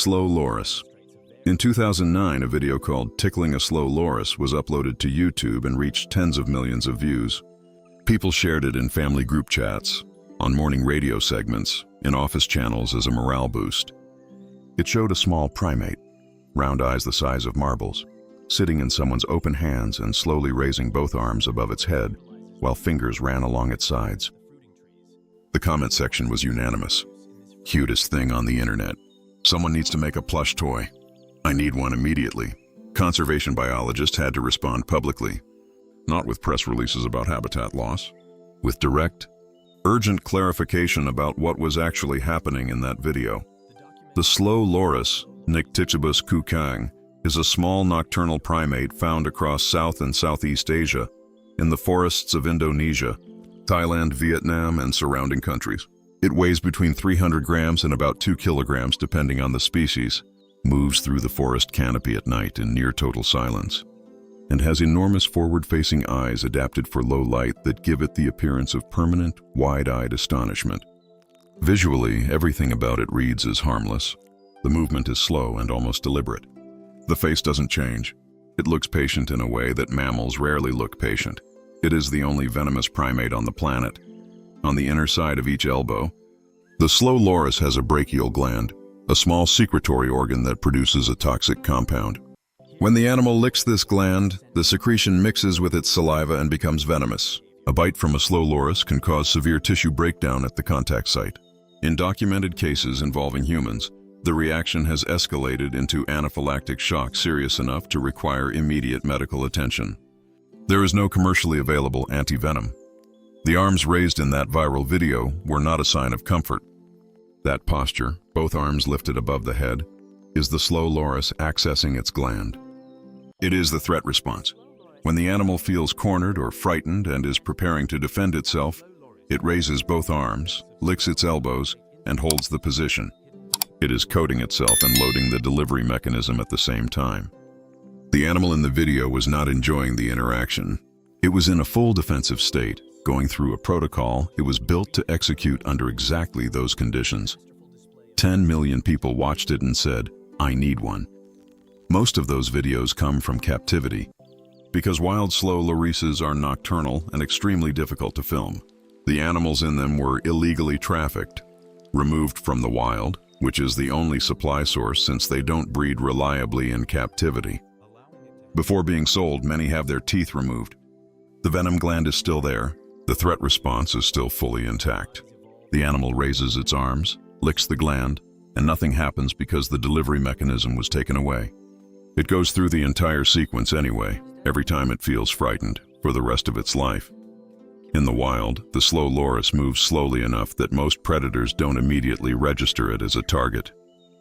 slow loris. In 2009, a video called "Tickling a Slow Loris" was uploaded to YouTube and reached tens of millions of views. People shared it in family group chats, on morning radio segments, in office channels as a morale boost. It showed a small primate, round eyes the size of marbles, sitting in someone's open hands and slowly raising both arms above its head, while fingers ran along its sides. The comment section was unanimous. Cutest thing on the internet. Someone needs to make a plush toy. I need one immediately. Conservation biologists had to respond publicly, not with press releases about habitat loss, with direct, urgent clarification about what was actually happening in that video. The slow loris, Nycticebus kukang, is a small nocturnal primate found across South and Southeast Asia, in the forests of Indonesia, Thailand, Vietnam, and surrounding countries. It weighs between 300 grams and about 2 kilograms depending on the species, moves through the forest canopy at night in near total silence, and has enormous forward-facing eyes adapted for low light that give it the appearance of permanent, wide-eyed astonishment. Visually, everything about it reads as harmless. The movement is slow and almost deliberate. The face doesn't change. It looks patient in a way that mammals rarely look patient. It is the only venomous primate on the planet. On the inner side of each elbow, the slow loris has a brachial gland, a small secretory organ that produces a toxic compound. When the animal licks this gland, the secretion mixes with its saliva and becomes venomous. A bite from a slow loris can cause severe tissue breakdown at the contact site. In documented cases involving humans, the reaction has escalated into anaphylactic shock serious enough to require immediate medical attention. There is no commercially available anti-venom. The arms raised in that viral video were not a sign of comfort. That posture, both arms lifted above the head, is the slow loris accessing its gland. It is the threat response. When the animal feels cornered or frightened and is preparing to defend itself, it raises both arms, licks its elbows, and holds the position. It is coating itself and loading the delivery mechanism at the same time. The animal in the video was not enjoying the interaction. It was in a full defensive state, going through a protocol it was built to execute under exactly those conditions. 10 million people watched it and said, "I need one." Most of those videos come from captivity, because wild slow lorises are nocturnal and extremely difficult to film. The animals in them were illegally trafficked, removed from the wild, which is the only supply source since they don't breed reliably in captivity. Before being sold, many have their teeth removed. The venom gland is still there. The threat response is still fully intact. The animal raises its arms, licks the gland, and nothing happens because the delivery mechanism was taken away. It goes through the entire sequence anyway, every time it feels frightened, for the rest of its life. In the wild, the slow loris moves slowly enough that most predators don't immediately register it as a target.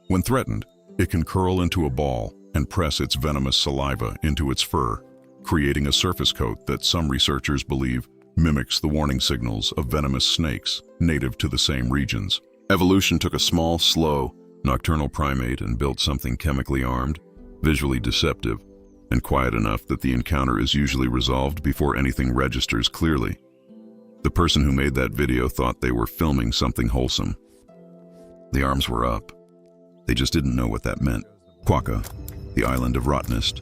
When threatened, it can curl into a ball and press its venomous saliva into its fur, creating a surface coat that some researchers believe mimics the warning signals of venomous snakes native to the same regions. Evolution took a small, slow, nocturnal primate and built something chemically armed, visually deceptive, and quiet enough that the encounter is usually resolved before anything registers clearly. The person who made that video thought they were filming something wholesome. The arms were up. They just didn't know what that meant. Quokka, the island of Rottnest,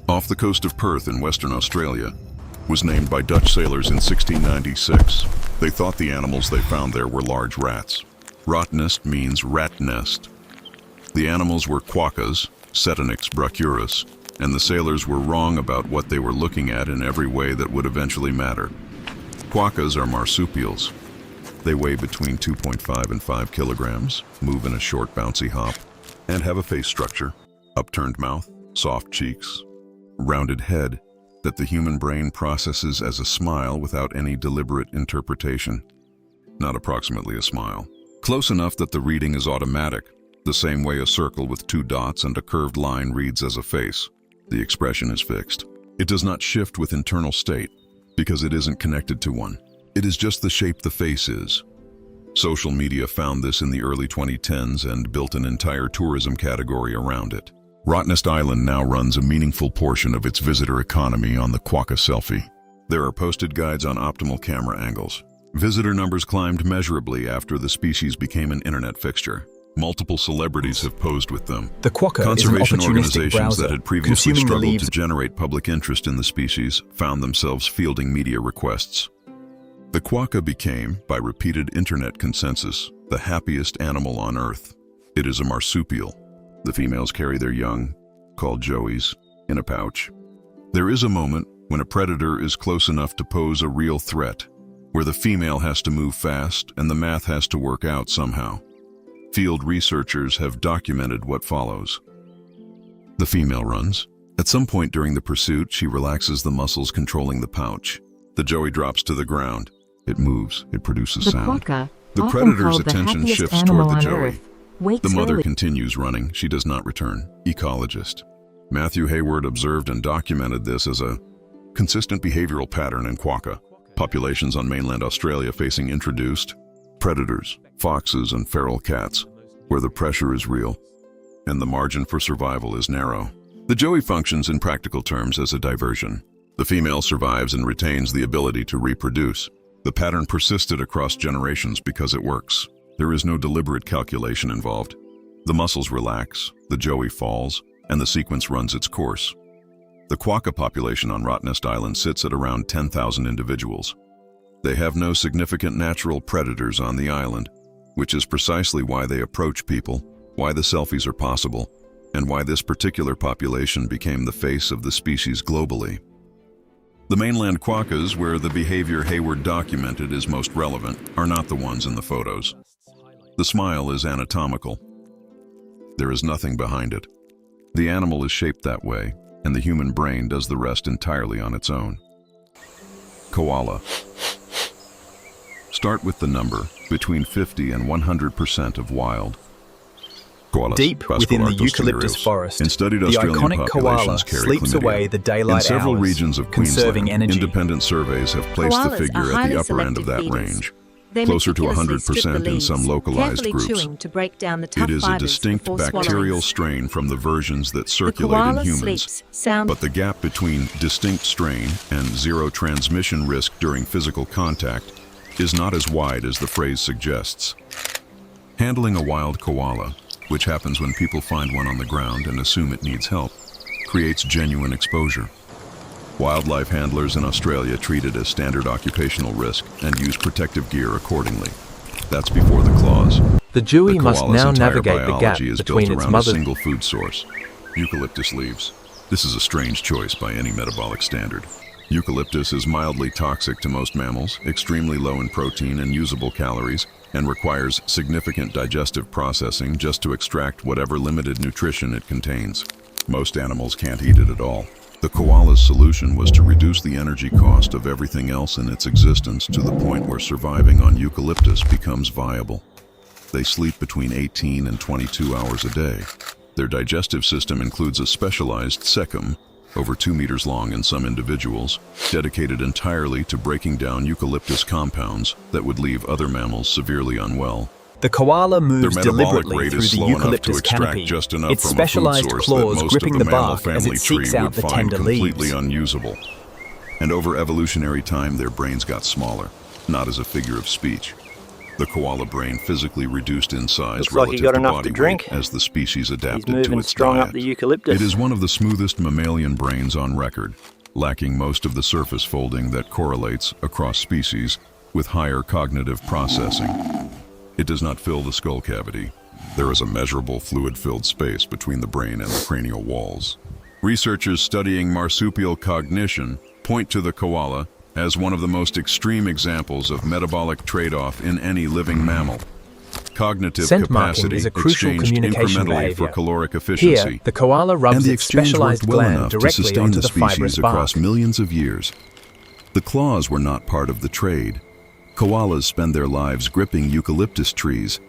off the coast of Perth in Western Australia, was named by Dutch sailors in 1696. They thought the animals they found there were large rats. Rottnest means rat nest. The animals were quokkas, Cetonix brachyurus, and the sailors were wrong about what they were looking at in every way that would eventually matter. Quokkas are marsupials. They weigh between 2.5 and 5 kilograms, move in a short bouncy hop, and have a face structure, upturned mouth, soft cheeks, rounded head, that the human brain processes as a smile without any deliberate interpretation. Not approximately a smile. Close enough that the reading is automatic, the same way a circle with 2 dots and a curved line reads as a face. The expression is fixed. It does not shift with internal state, because it isn't connected to one. It is just the shape the face is. Social media found this in the early 2010s and built an entire tourism category around it. Rottnest Island now runs a meaningful portion of its visitor economy on the quokka selfie. There are posted guides on optimal camera angles. Visitor numbers climbed measurably after the species became an internet fixture. Multiple celebrities have posed with them. The quokka is an Conservation opportunistic organizations browser, that had previously consuming the struggled leaves. to generate public interest in the species found themselves fielding media requests. The quokka became, by repeated internet consensus, the happiest animal on Earth. It is a marsupial. The females carry their young, called joeys, in a pouch. There is a moment when a predator is close enough to pose a real threat, where the female has to move fast and the math has to work out somehow. Field researchers have documented what follows. The female runs. At some point during the pursuit, she relaxes the muscles controlling the pouch. The joey drops to the ground. It moves. It produces sound. The predator's attention shifts toward the joey. The mother continues running. She does not return. Ecologist Matthew Hayward observed and documented this as a consistent behavioral pattern in quokka populations on mainland Australia facing introduced predators, foxes, and feral cats, where the pressure is real and the margin for survival is narrow. The joey functions in practical terms as a diversion. The female survives and retains the ability to reproduce. The pattern persisted across generations because it works. There is no deliberate calculation involved. The muscles relax, the joey falls, and the sequence runs its course. The quokka population on Rottnest Island sits at around 10,000 individuals. They have no significant natural predators on the island, which is precisely why they approach people, why the selfies are possible, and why this particular population became the face of the species globally. The mainland quokkas, where the behavior Hayward documented is most relevant, are not the ones in the photos. The smile is anatomical. There is nothing behind it. The animal is shaped that way, and the human brain does the rest entirely on its own. Koala. Start with the number, between 50 and 100% of wild. Koalas, Deep within the eucalyptus forest, in studied the Australian iconic koala populations carry sleeps chlamydia. away the daylight In several hours, regions of conserving Queensland, energy. independent surveys have placed the Koalas figure are at the highly upper end of that selective feeders. range, They closer to meticulously strip the 100% in some leaves, localized carefully groups. chewing to break down the tough It is a fibers distinct before bacterial swallowing. strain from the versions that The circulate in koala humans. sleeps sound. But the gap between distinct strain and zero transmission risk during physical contact is not as wide as the phrase suggests. Handling a wild koala, which happens when people find one on the ground and assume it needs help, creates genuine exposure. Wildlife handlers in Australia treat it as standard occupational risk and use protective gear accordingly. That's before the claws. The joey The must koala's now entire navigate the gap biology is between built its around a mother's. single food source, eucalyptus leaves. This is a strange choice by any metabolic standard. Eucalyptus is mildly toxic to most mammals, extremely low in protein and usable calories, and requires significant digestive processing just to extract whatever limited nutrition it contains. Most animals can't eat it at all. The koala's solution was to reduce the energy cost of everything else in its existence to the point where surviving on eucalyptus becomes viable. They sleep between 18 and 22 hours a day. Their digestive system includes a specialized cecum, over 2 meters long in some individuals, dedicated entirely to breaking down eucalyptus compounds that would leave other mammals severely unwell. The koala moves Their metabolic deliberately rate through is the slow enough to eucalyptus extract canopy, just enough its from a food specialized source claws that most gripping of the the mammal bark as family it tree seeks out would the find tender completely leaves. unusable. And over evolutionary time, their brains got smaller, not as a figure of speech. The koala brain physically reduced in size Looks like he relative got to enough body to drink. weight as the species He's adapted to moving its strong diet. up the eucalyptus. It is one of the smoothest mammalian brains on record, lacking most of the surface folding that correlates across species with higher cognitive processing. It does not fill the skull cavity. There is a measurable fluid-filled space between the brain and the cranial walls. Researchers studying marsupial cognition point to the koala as one of the most extreme examples of metabolic trade-off in any living mammal. Cognitive Scent marking capacity is a crucial exchanged communication incrementally behavior. for caloric efficiency. Here, the koala And rubs the its exchange specialized worked well gland enough to directly sustain onto the the fibrous species across bark. millions of years. The claws were not part of the trade. Koalas spend their lives gripping eucalyptus trees.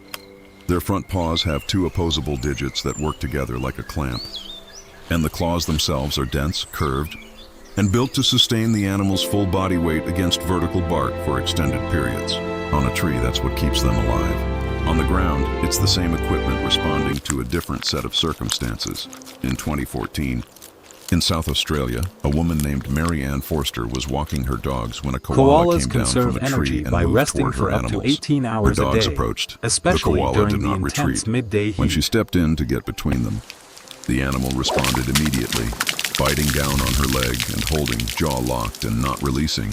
Their front paws have 2 opposable digits that work together like a clamp. And the claws themselves are dense, curved, and built to sustain the animal's full body weight against vertical bark for extended periods. On a tree, that's what keeps them alive. On the ground, it's the same equipment responding to a different set of circumstances. In 2014, In South Australia, a woman named Mary Ann Forster was walking her dogs when a koala Koalas came down from conserve a tree energy and by moved resting toward her for up to animals. 18 hours Her a dogs day, approached. especially The koala during did the not intense retreat. midday When she heat. stepped in to get between them, the animal responded immediately, biting down on her leg and holding, jaw locked and not releasing,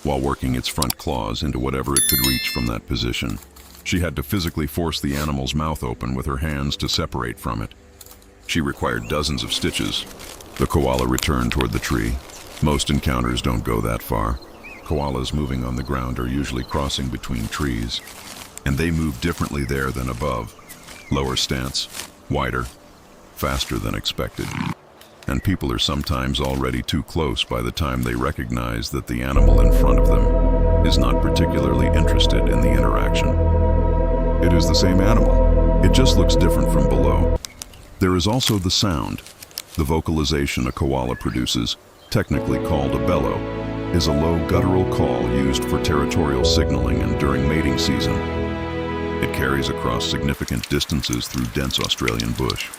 while working its front claws into whatever it could reach from that position. She had to physically force the animal's mouth open with her hands to separate from it. She required dozens of stitches. The koala returned toward the tree. Most encounters don't go that far. Koalas moving on the ground are usually crossing between trees, and they move differently there than above. Lower stance, wider, faster than expected. And people are sometimes already too close by the time they recognize that the animal in front of them is not particularly interested in the interaction. It is the same animal. It just looks different from below. There is also the sound. The vocalization a koala produces, technically called a bellow, is a low guttural call used for territorial signaling and during mating season. It carries across significant distances through dense Australian bush.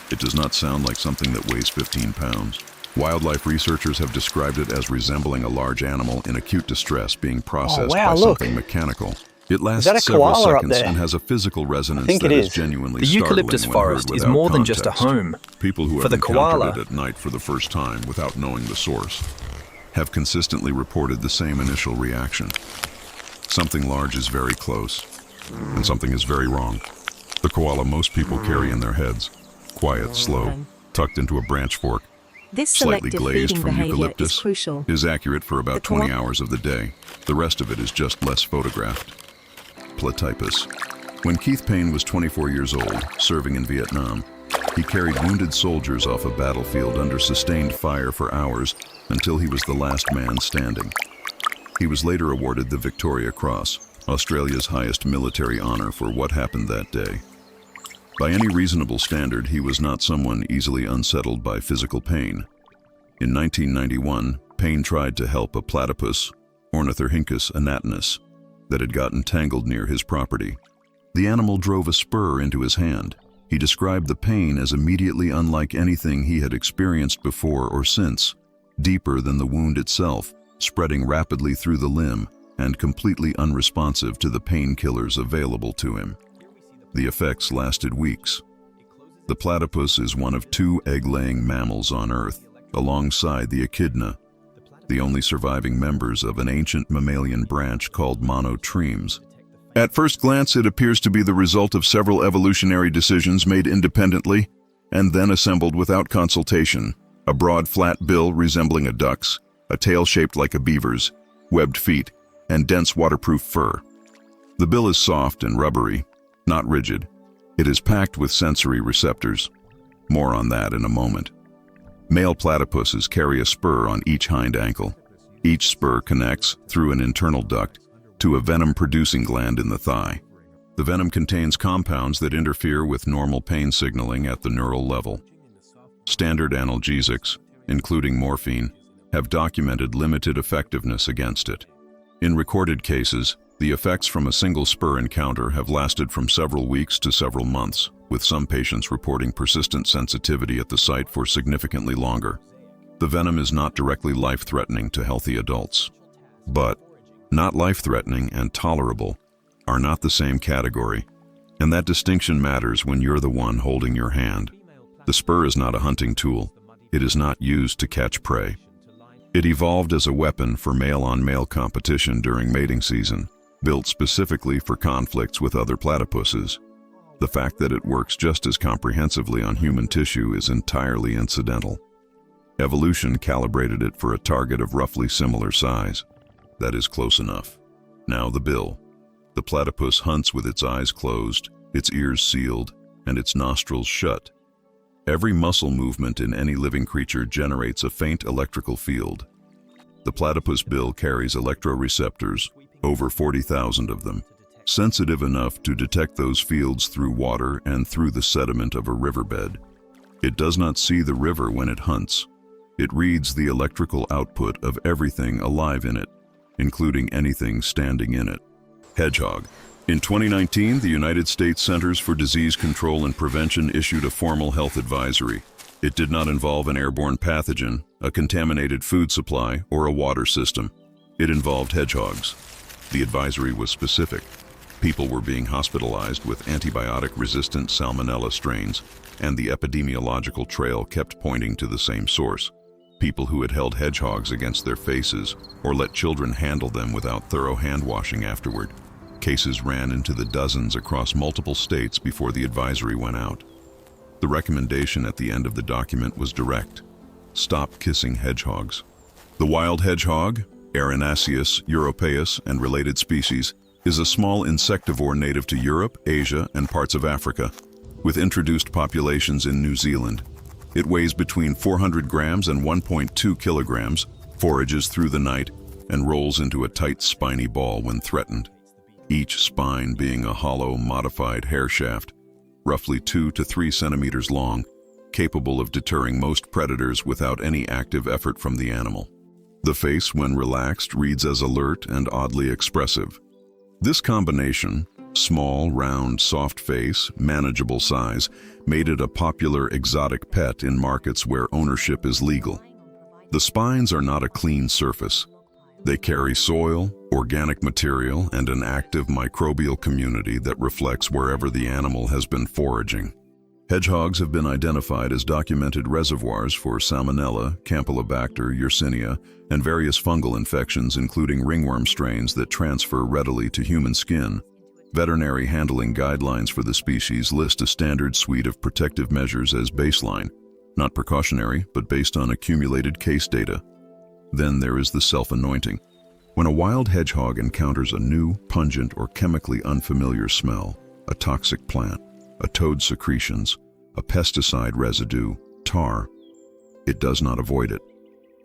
It does not sound like something that weighs 15 pounds. Wildlife researchers have described it as resembling a large animal in acute distress being processed by something mechanical. It lasts several seconds and has a physical resonance that is genuinely The startling eucalyptus when forest heard is without more than just a context. home. People who For have the encountered koala. it at night for the first time without knowing the source have consistently reported the same initial reaction. Something large is very close, and something is very wrong. The koala most people carry in their heads, quiet, slow, tucked into a branch fork, This slightly selective glazed feeding from behavior eucalyptus, is crucial. is accurate for about The koala- 20 hours of the day. The rest of it is just less photographed. Platypus. When Keith Payne was 24 years old, serving in Vietnam, he carried wounded soldiers off a battlefield under sustained fire for hours until he was the last man standing. He was later awarded the Victoria Cross, Australia's highest military honor for what happened that day. By any reasonable standard, he was not someone easily unsettled by physical pain. In 1991, Payne tried to help a platypus, Ornithorhynchus anatinus, that had gotten tangled near his property. The animal drove a spur into his hand. He described the pain as immediately unlike anything he had experienced before or since, deeper than the wound itself, spreading rapidly through the limb, and completely unresponsive to the painkillers available to him. The effects lasted weeks. The platypus is one of 2 egg-laying mammals on Earth, alongside the echidna, the only surviving members of an ancient mammalian branch called monotremes. At first glance, it appears to be the result of several evolutionary decisions made independently and then assembled without consultation. A broad, flat bill resembling a duck's, a tail shaped like a beaver's, webbed feet, and dense waterproof fur. The bill is soft and rubbery, not rigid. It is packed with sensory receptors. More on that in a moment. Male platypuses carry a spur on each hind ankle. Each spur connects, through an internal duct, to a venom-producing gland in the thigh. The venom contains compounds that interfere with normal pain signaling at the neural level. Standard analgesics, including morphine, have documented limited effectiveness against it. In recorded cases, the effects from a single spur encounter have lasted from several weeks to several months, with some patients reporting persistent sensitivity at the site for significantly longer. The venom is not directly life-threatening to healthy adults. But not life-threatening and tolerable are not the same category, and that distinction matters when you're the one holding your hand. The spur is not a hunting tool. It is not used to catch prey. It evolved as a weapon for male-on-male competition during mating season, built specifically for conflicts with other platypuses. The fact that it works just as comprehensively on human tissue is entirely incidental. Evolution calibrated it for a target of roughly similar size. That is close enough. Now the bill. The platypus hunts with its eyes closed, its ears sealed, and its nostrils shut. Every muscle movement in any living creature generates a faint electrical field. The platypus bill carries electroreceptors, over 40,000 of them, sensitive enough to detect those fields through water and through the sediment of a riverbed. It does not see the river when it hunts. It reads the electrical output of everything alive in it, including anything standing in it. Hedgehog. In 2019, the United States Centers for Disease Control and Prevention issued a formal health advisory. It did not involve an airborne pathogen, a contaminated food supply, or a water system. It involved hedgehogs. The advisory was specific. People were being hospitalized with antibiotic-resistant salmonella strains, and the epidemiological trail kept pointing to the same source. People who had held hedgehogs against their faces or let children handle them without thorough hand-washing afterward. Cases ran into the dozens across multiple states before the advisory went out. The recommendation at the end of the document was direct. Stop kissing hedgehogs. The wild hedgehog, Erinaceus europaeus, and related species, is a small insectivore native to Europe, Asia, and parts of Africa, with introduced populations in New Zealand. It weighs between 400 grams and 1.2 kilograms, forages through the night, and rolls into a tight spiny ball when threatened. Each spine being a hollow, modified hair shaft, roughly 2 to 3 centimeters long, capable of deterring most predators without any active effort from the animal. The face, when relaxed, reads as alert and oddly expressive. This combination, small, round, soft face, manageable size, made it a popular exotic pet in markets where ownership is legal. The spines are not a clean surface. They carry soil, organic material, and an active microbial community that reflects wherever the animal has been foraging. Hedgehogs have been identified as documented reservoirs for Salmonella, Campylobacter, Yersinia, and various fungal infections including ringworm strains that transfer readily to human skin. Veterinary handling guidelines for the species list a standard suite of protective measures as baseline, not precautionary, but based on accumulated case data. Then there is the self-anointing. When a wild hedgehog encounters a new, pungent, or chemically unfamiliar smell, a toxic plant, a toad's secretions, a pesticide residue, tar, it does not avoid it.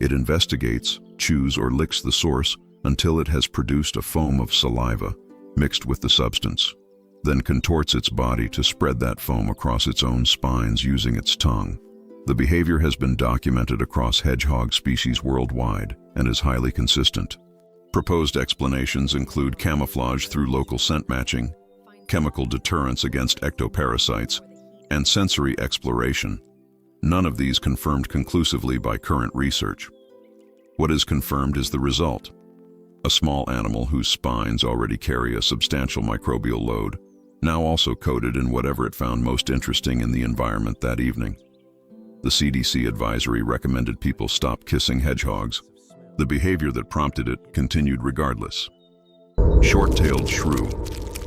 It investigates, chews, or licks the source until it has produced a foam of saliva mixed with the substance, then contorts its body to spread that foam across its own spines using its tongue. The behavior has been documented across hedgehog species worldwide and is highly consistent. Proposed explanations include camouflage through local scent matching, chemical deterrence against ectoparasites, and sensory exploration. None of these confirmed conclusively by current research. What is confirmed is the result. A small animal whose spines already carry a substantial microbial load, now also coated in whatever it found most interesting in the environment that evening. The CDC advisory recommended people stop kissing hedgehogs. The behavior that prompted it continued regardless. Short-tailed shrew.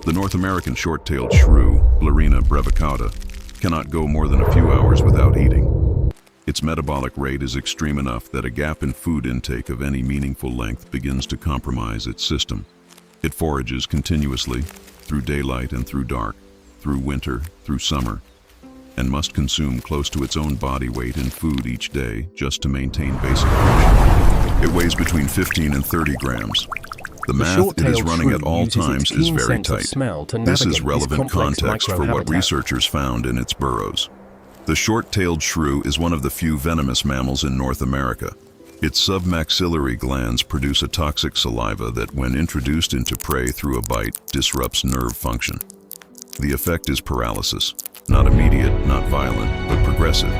The North American short-tailed shrew, Blarina brevicauda, cannot go more than a few hours without eating. Its metabolic rate is extreme enough that a gap in food intake of any meaningful length begins to compromise its system. It forages continuously, through daylight and through dark, through winter, through summer, and must consume close to its own body weight in food each day just to maintain basic function. It weighs between 15 and 30 grams. The math it is running at all times is very tight. This is relevant context for what researchers found in its burrows. The short-tailed shrew is one of the few venomous mammals in North America. Its submaxillary glands produce a toxic saliva that, when introduced into prey through a bite, disrupts nerve function. The effect is paralysis, not immediate, not violent, but progressive.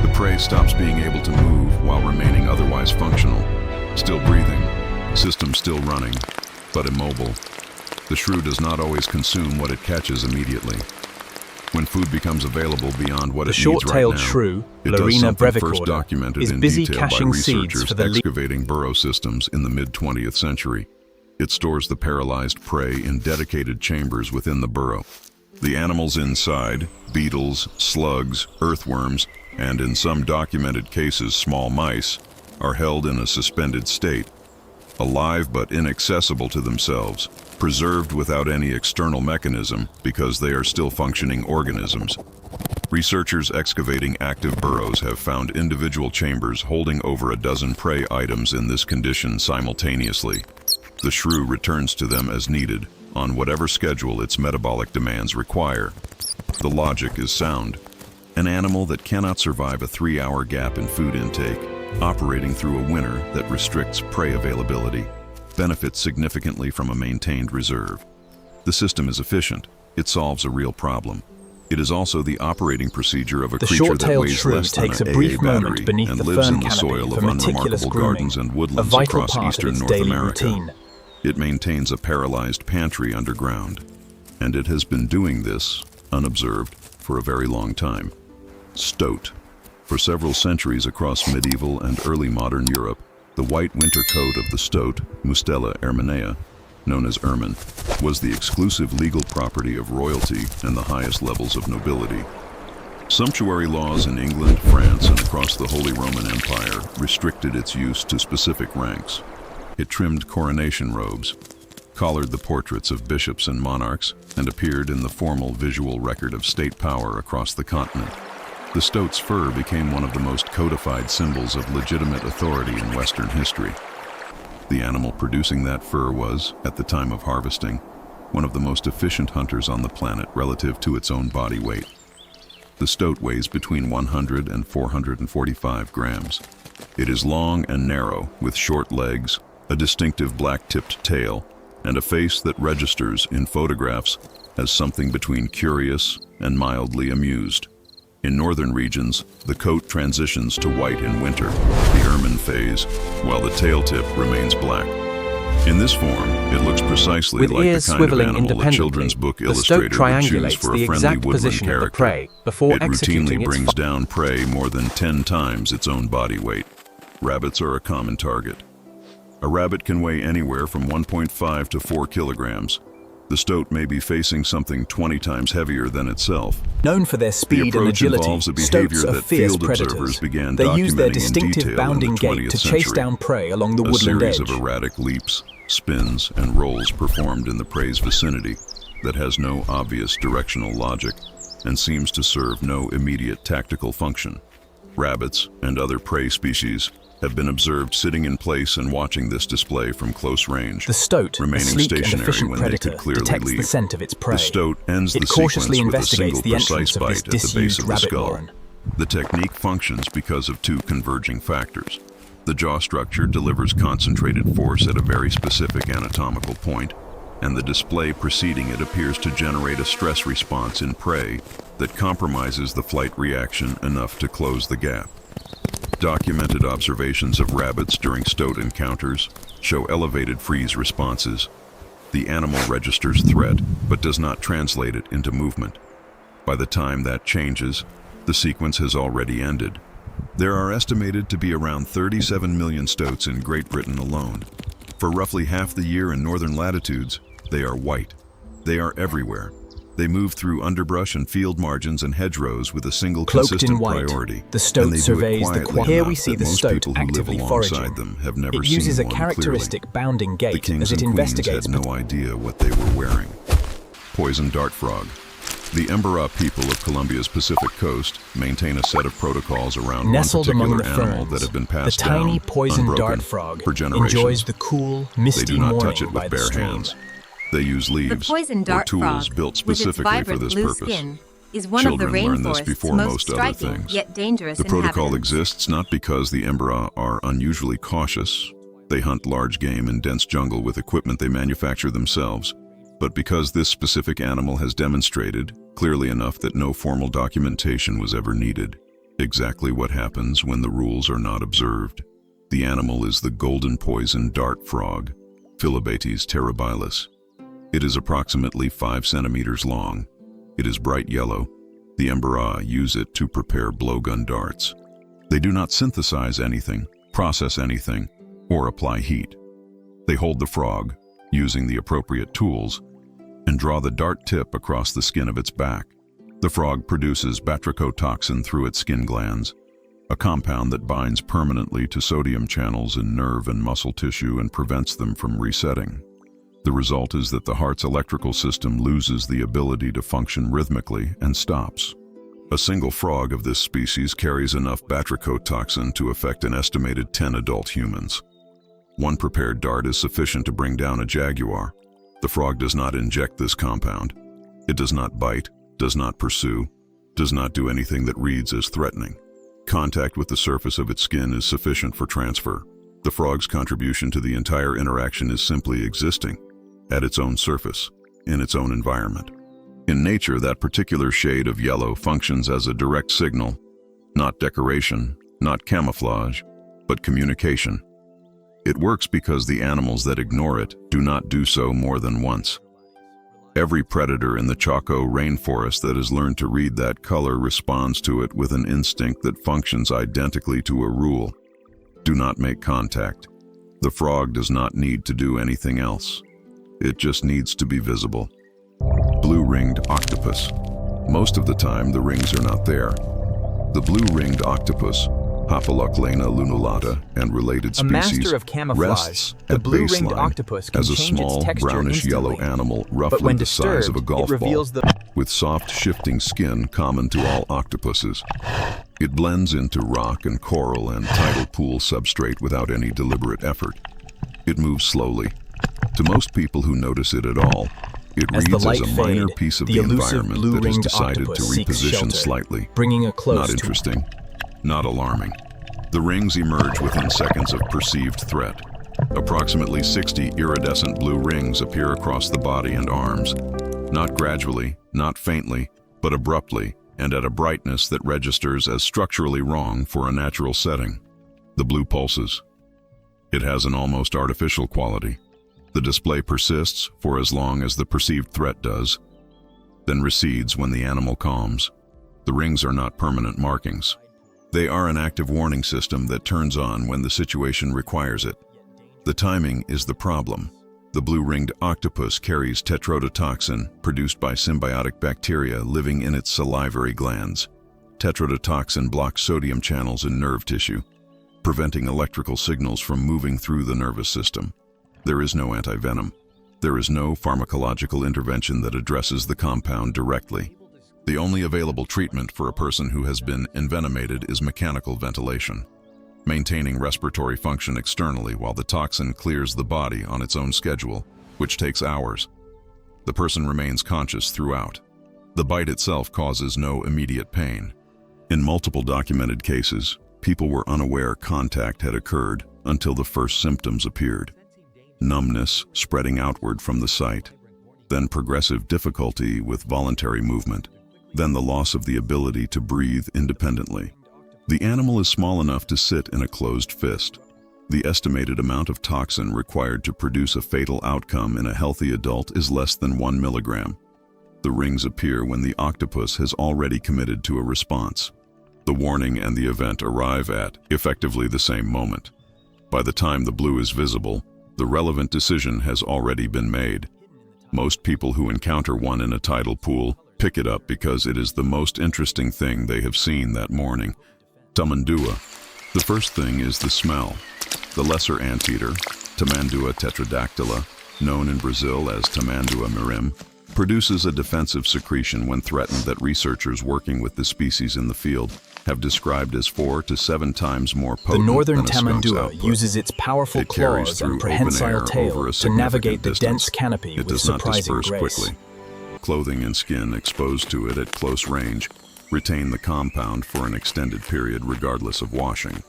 The prey stops being able to move while remaining otherwise functional, still breathing, system still running, but immobile. The shrew does not always consume what it catches immediately. When food becomes available beyond what it needs right now, the short-tailed shrew, Blarina brevicauda, is busy caching seeds for the excavating burrow systems in the mid-20th century. It stores the paralyzed prey in dedicated chambers within the burrow. The animals inside, beetles, slugs, earthworms, and in some documented cases small mice, are held in a suspended state, alive but inaccessible to themselves, preserved without any external mechanism because they are still functioning organisms. Researchers excavating active burrows have found individual chambers holding over a dozen prey items in this condition simultaneously. The shrew returns to them as needed, on whatever schedule its metabolic demands require. The logic is sound. An animal that cannot survive a 3-hour gap in food intake, operating through a winter that restricts prey availability, benefits significantly from a maintained reserve. The system is efficient. It solves a real problem. It is also the operating procedure of a The creature that short-tailed weighs shrew less than takes a an brief AA moment battery beneath and the lives fern in the canopy soil for of meticulous unremarkable grooming, gardens and a woodlands vital across part of eastern its North daily America. routine. It maintains a paralyzed pantry underground, and it has been doing this, unobserved, for a very long time. Stoat. For several centuries across medieval and early modern Europe, the white winter coat of the stoat, Mustela erminea, known as ermine, was the exclusive legal property of royalty and the highest levels of nobility. Sumptuary laws in England, France, and across the Holy Roman Empire restricted its use to specific ranks. It trimmed coronation robes, collared the portraits of bishops and monarchs, and appeared in the formal visual record of state power across the continent. The stoat's fur became one of the most codified symbols of legitimate authority in Western history. The animal producing that fur was, at the time of harvesting, one of the most efficient hunters on the planet relative to its own body weight. The stoat weighs between 100 and 445 grams. It is long and narrow, with short legs, a distinctive black-tipped tail, and a face that registers in photographs as something between curious and mildly amused. In northern regions, the coat transitions to white in winter, the ermine phase, while the tail tip remains black. In this form, it looks precisely With like ears the kind of swiveling animal a independently, children's book the stoat illustrator would choose triangulates for the a friendly exact woodland position of the character. prey before It executing routinely its brings down prey more than 10 times its own body weight. Rabbits are a common target. A rabbit can weigh anywhere from 1.5 to 4 kilograms. The stoat may be facing something 20 times heavier than itself. Known for their The speed and approach agility, involves a behavior stoats are that fierce field predators. observers began They use their documenting in distinctive detail bounding in the gait 20th to chase century. down prey along the A woodland series edge. of erratic leaps, spins, and rolls performed in the prey's vicinity that has no obvious directional logic and seems to serve no immediate tactical function. Rabbits and other prey species have been observed sitting in place and watching this display from close range, The stoat, a remaining sleek and stationary efficient when they predator, could clearly detects the leave. scent of its prey. The stoat ends It the cautiously sequence with a investigates single the precise entrance of bite this at the base disused of the rabbit skull. warren. The technique functions because of two converging factors. The jaw structure delivers concentrated force at a very specific anatomical point, and the display preceding it appears to generate a stress response in prey that compromises the flight reaction enough to close the gap. Documented observations of rabbits during stoat encounters show elevated freeze responses. The animal registers threat, but does not translate it into movement. By the time that changes, the sequence has already ended. There are estimated to be around 37 million stoats in Great Britain alone. For roughly half the year in northern latitudes, they are white. They are everywhere. They move through underbrush and field margins and hedgerows with a single Cloaked consistent in white, priority. the stoat and they do it surveys the quietly Here enough we see that the most stoat people who live actively alongside foraging. them have never It seen uses a one characteristic clearly. bounding The gait kings as it and queens investigates. had no idea what they were wearing. Poison dart frog. The Embera people of Colombia's Pacific coast maintain a set of protocols around Nestled one among particular the animal ferns, that have been the passed tiny down, poison unbroken, dart frog for generations. enjoys the cool, They misty do not morning touch it by with the bare stream. hands. They use The leaves poison or dart tools frog, built with its specifically for vibrant this blue purpose. skin, is one of the Children learn this rainforest's before most most other striking things. yet dangerous The protocol inhabitants. exists not because the Embera are unusually cautious. They hunt large game in dense jungle with equipment they manufacture themselves, but because this specific animal has demonstrated, clearly enough that no formal documentation was ever needed, exactly what happens when the rules are not observed. The animal is the golden poison dart frog, Philobates terribilis. It is approximately 5 centimeters long. It is bright yellow. The Embera use it to prepare blowgun darts. They do not synthesize anything, process anything, or apply heat. They hold the frog, using the appropriate tools, and draw the dart tip across the skin of its back. The frog produces batrachotoxin through its skin glands, a compound that binds permanently to sodium channels in nerve and muscle tissue and prevents them from resetting. The result is that the heart's electrical system loses the ability to function rhythmically and stops. A single frog of this species carries enough batrachotoxin to affect an estimated 10 adult humans. One prepared dart is sufficient to bring down a jaguar. The frog does not inject this compound. It does not bite, does not pursue, does not do anything that reads as threatening. Contact with the surface of its skin is sufficient for transfer. The frog's contribution to the entire interaction is simply existing, at its own surface, in its own environment. In nature, that particular shade of yellow functions as a direct signal, not decoration, not camouflage, but communication. It works because the animals that ignore it do not do so more than once. Every predator in the Chaco rainforest that has learned to read that color responds to it with an instinct that functions identically to a rule. Do not make contact. The frog does not need to do anything else. It just needs to be visible. Blue-ringed octopus. Most of the time, the rings are not there. The blue-ringed octopus, Hapaloclena lunulata, and related A master species, of camouflage, rests the at blue-ringed baseline octopus can as a change its small texture brownish-yellow instantly. animal But roughly when the size of a disturbed, golf it reveals ball, the with soft, shifting skin common to all octopuses. It blends into rock and coral and tidal pool substrate without any deliberate effort. It moves slowly. To most people who notice it at all, it As the reads as light a minor fade, piece of the the elusive environment that has blue-ringed decided to octopus seeks reposition shelter, slightly. bringing it close Not to interesting, not alarming. The rings emerge within seconds of perceived threat. Approximately 60 iridescent blue rings appear across the body and arms, not gradually, not faintly, but abruptly, and at a brightness that registers as structurally wrong for a natural setting. The blue pulses. It has an almost artificial quality. The display persists for as long as the perceived threat does, then recedes when the animal calms. The rings are not permanent markings. They are an active warning system that turns on when the situation requires it. The timing is the problem. The blue-ringed octopus carries tetrodotoxin produced by symbiotic bacteria living in its salivary glands. Tetrodotoxin blocks sodium channels in nerve tissue, preventing electrical signals from moving through the nervous system. There is no antivenom. There is no pharmacological intervention that addresses the compound directly. The only available treatment for a person who has been envenomated is mechanical ventilation, maintaining respiratory function externally while the toxin clears the body on its own schedule, which takes hours. The person remains conscious throughout. The bite itself causes no immediate pain. In multiple documented cases, people were unaware contact had occurred until the first symptoms appeared. Numbness spreading outward from the site, then progressive difficulty with voluntary movement, then the loss of the ability to breathe independently. The animal is small enough to sit in a closed fist. The estimated amount of toxin required to produce a fatal outcome in a healthy adult is less than 1 milligram. The rings appear when the octopus has already committed to a response. The warning and the event arrive at, effectively, the same moment. By the time the blue is visible, the relevant decision has already been made. Most people who encounter one in a tidal pool pick it up because it is the most interesting thing they have seen that morning. Tamandua. The first thing is the smell. The lesser anteater, Tamandua tetradactyla, known in Brazil as Tamandua mirim, produces a defensive secretion when threatened that researchers working with the species in the field have described as 4 to 7 times more potent The northern than a skunk's tamandua output. uses its powerful It carries claws through and open air prehensile over tail a to navigate significant the dense distance. canopy It with does not surprising disperse grace. quickly. Clothing and skin exposed to it at close range retain the compound for an extended period regardless of washing.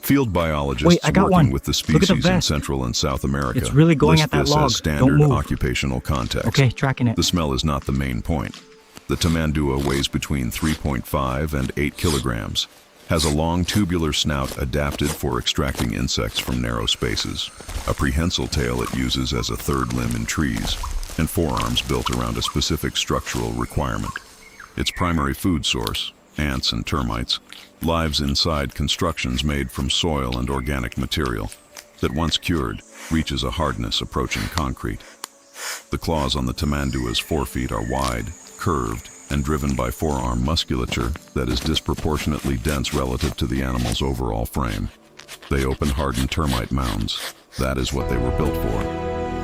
Field biologists Wait, I got working one. with the Look at the species in vest. Central and South America It's really going list at that this log. as standard Don't move. occupational context. Okay, tracking it. The smell is not the main point. The tamandua weighs between 3.5 and 8 kilograms, has a long tubular snout adapted for extracting insects from narrow spaces, a prehensile tail it uses as a third limb in trees, and forearms built around a specific structural requirement. Its primary food source, ants and termites, lives inside constructions made from soil and organic material that, once cured, reaches a hardness approaching concrete. The claws on the tamandua's forefeet are wide, curved, and driven by forearm musculature that is disproportionately dense relative to the animal's overall frame. They open hardened termite mounds. That is what they were built for.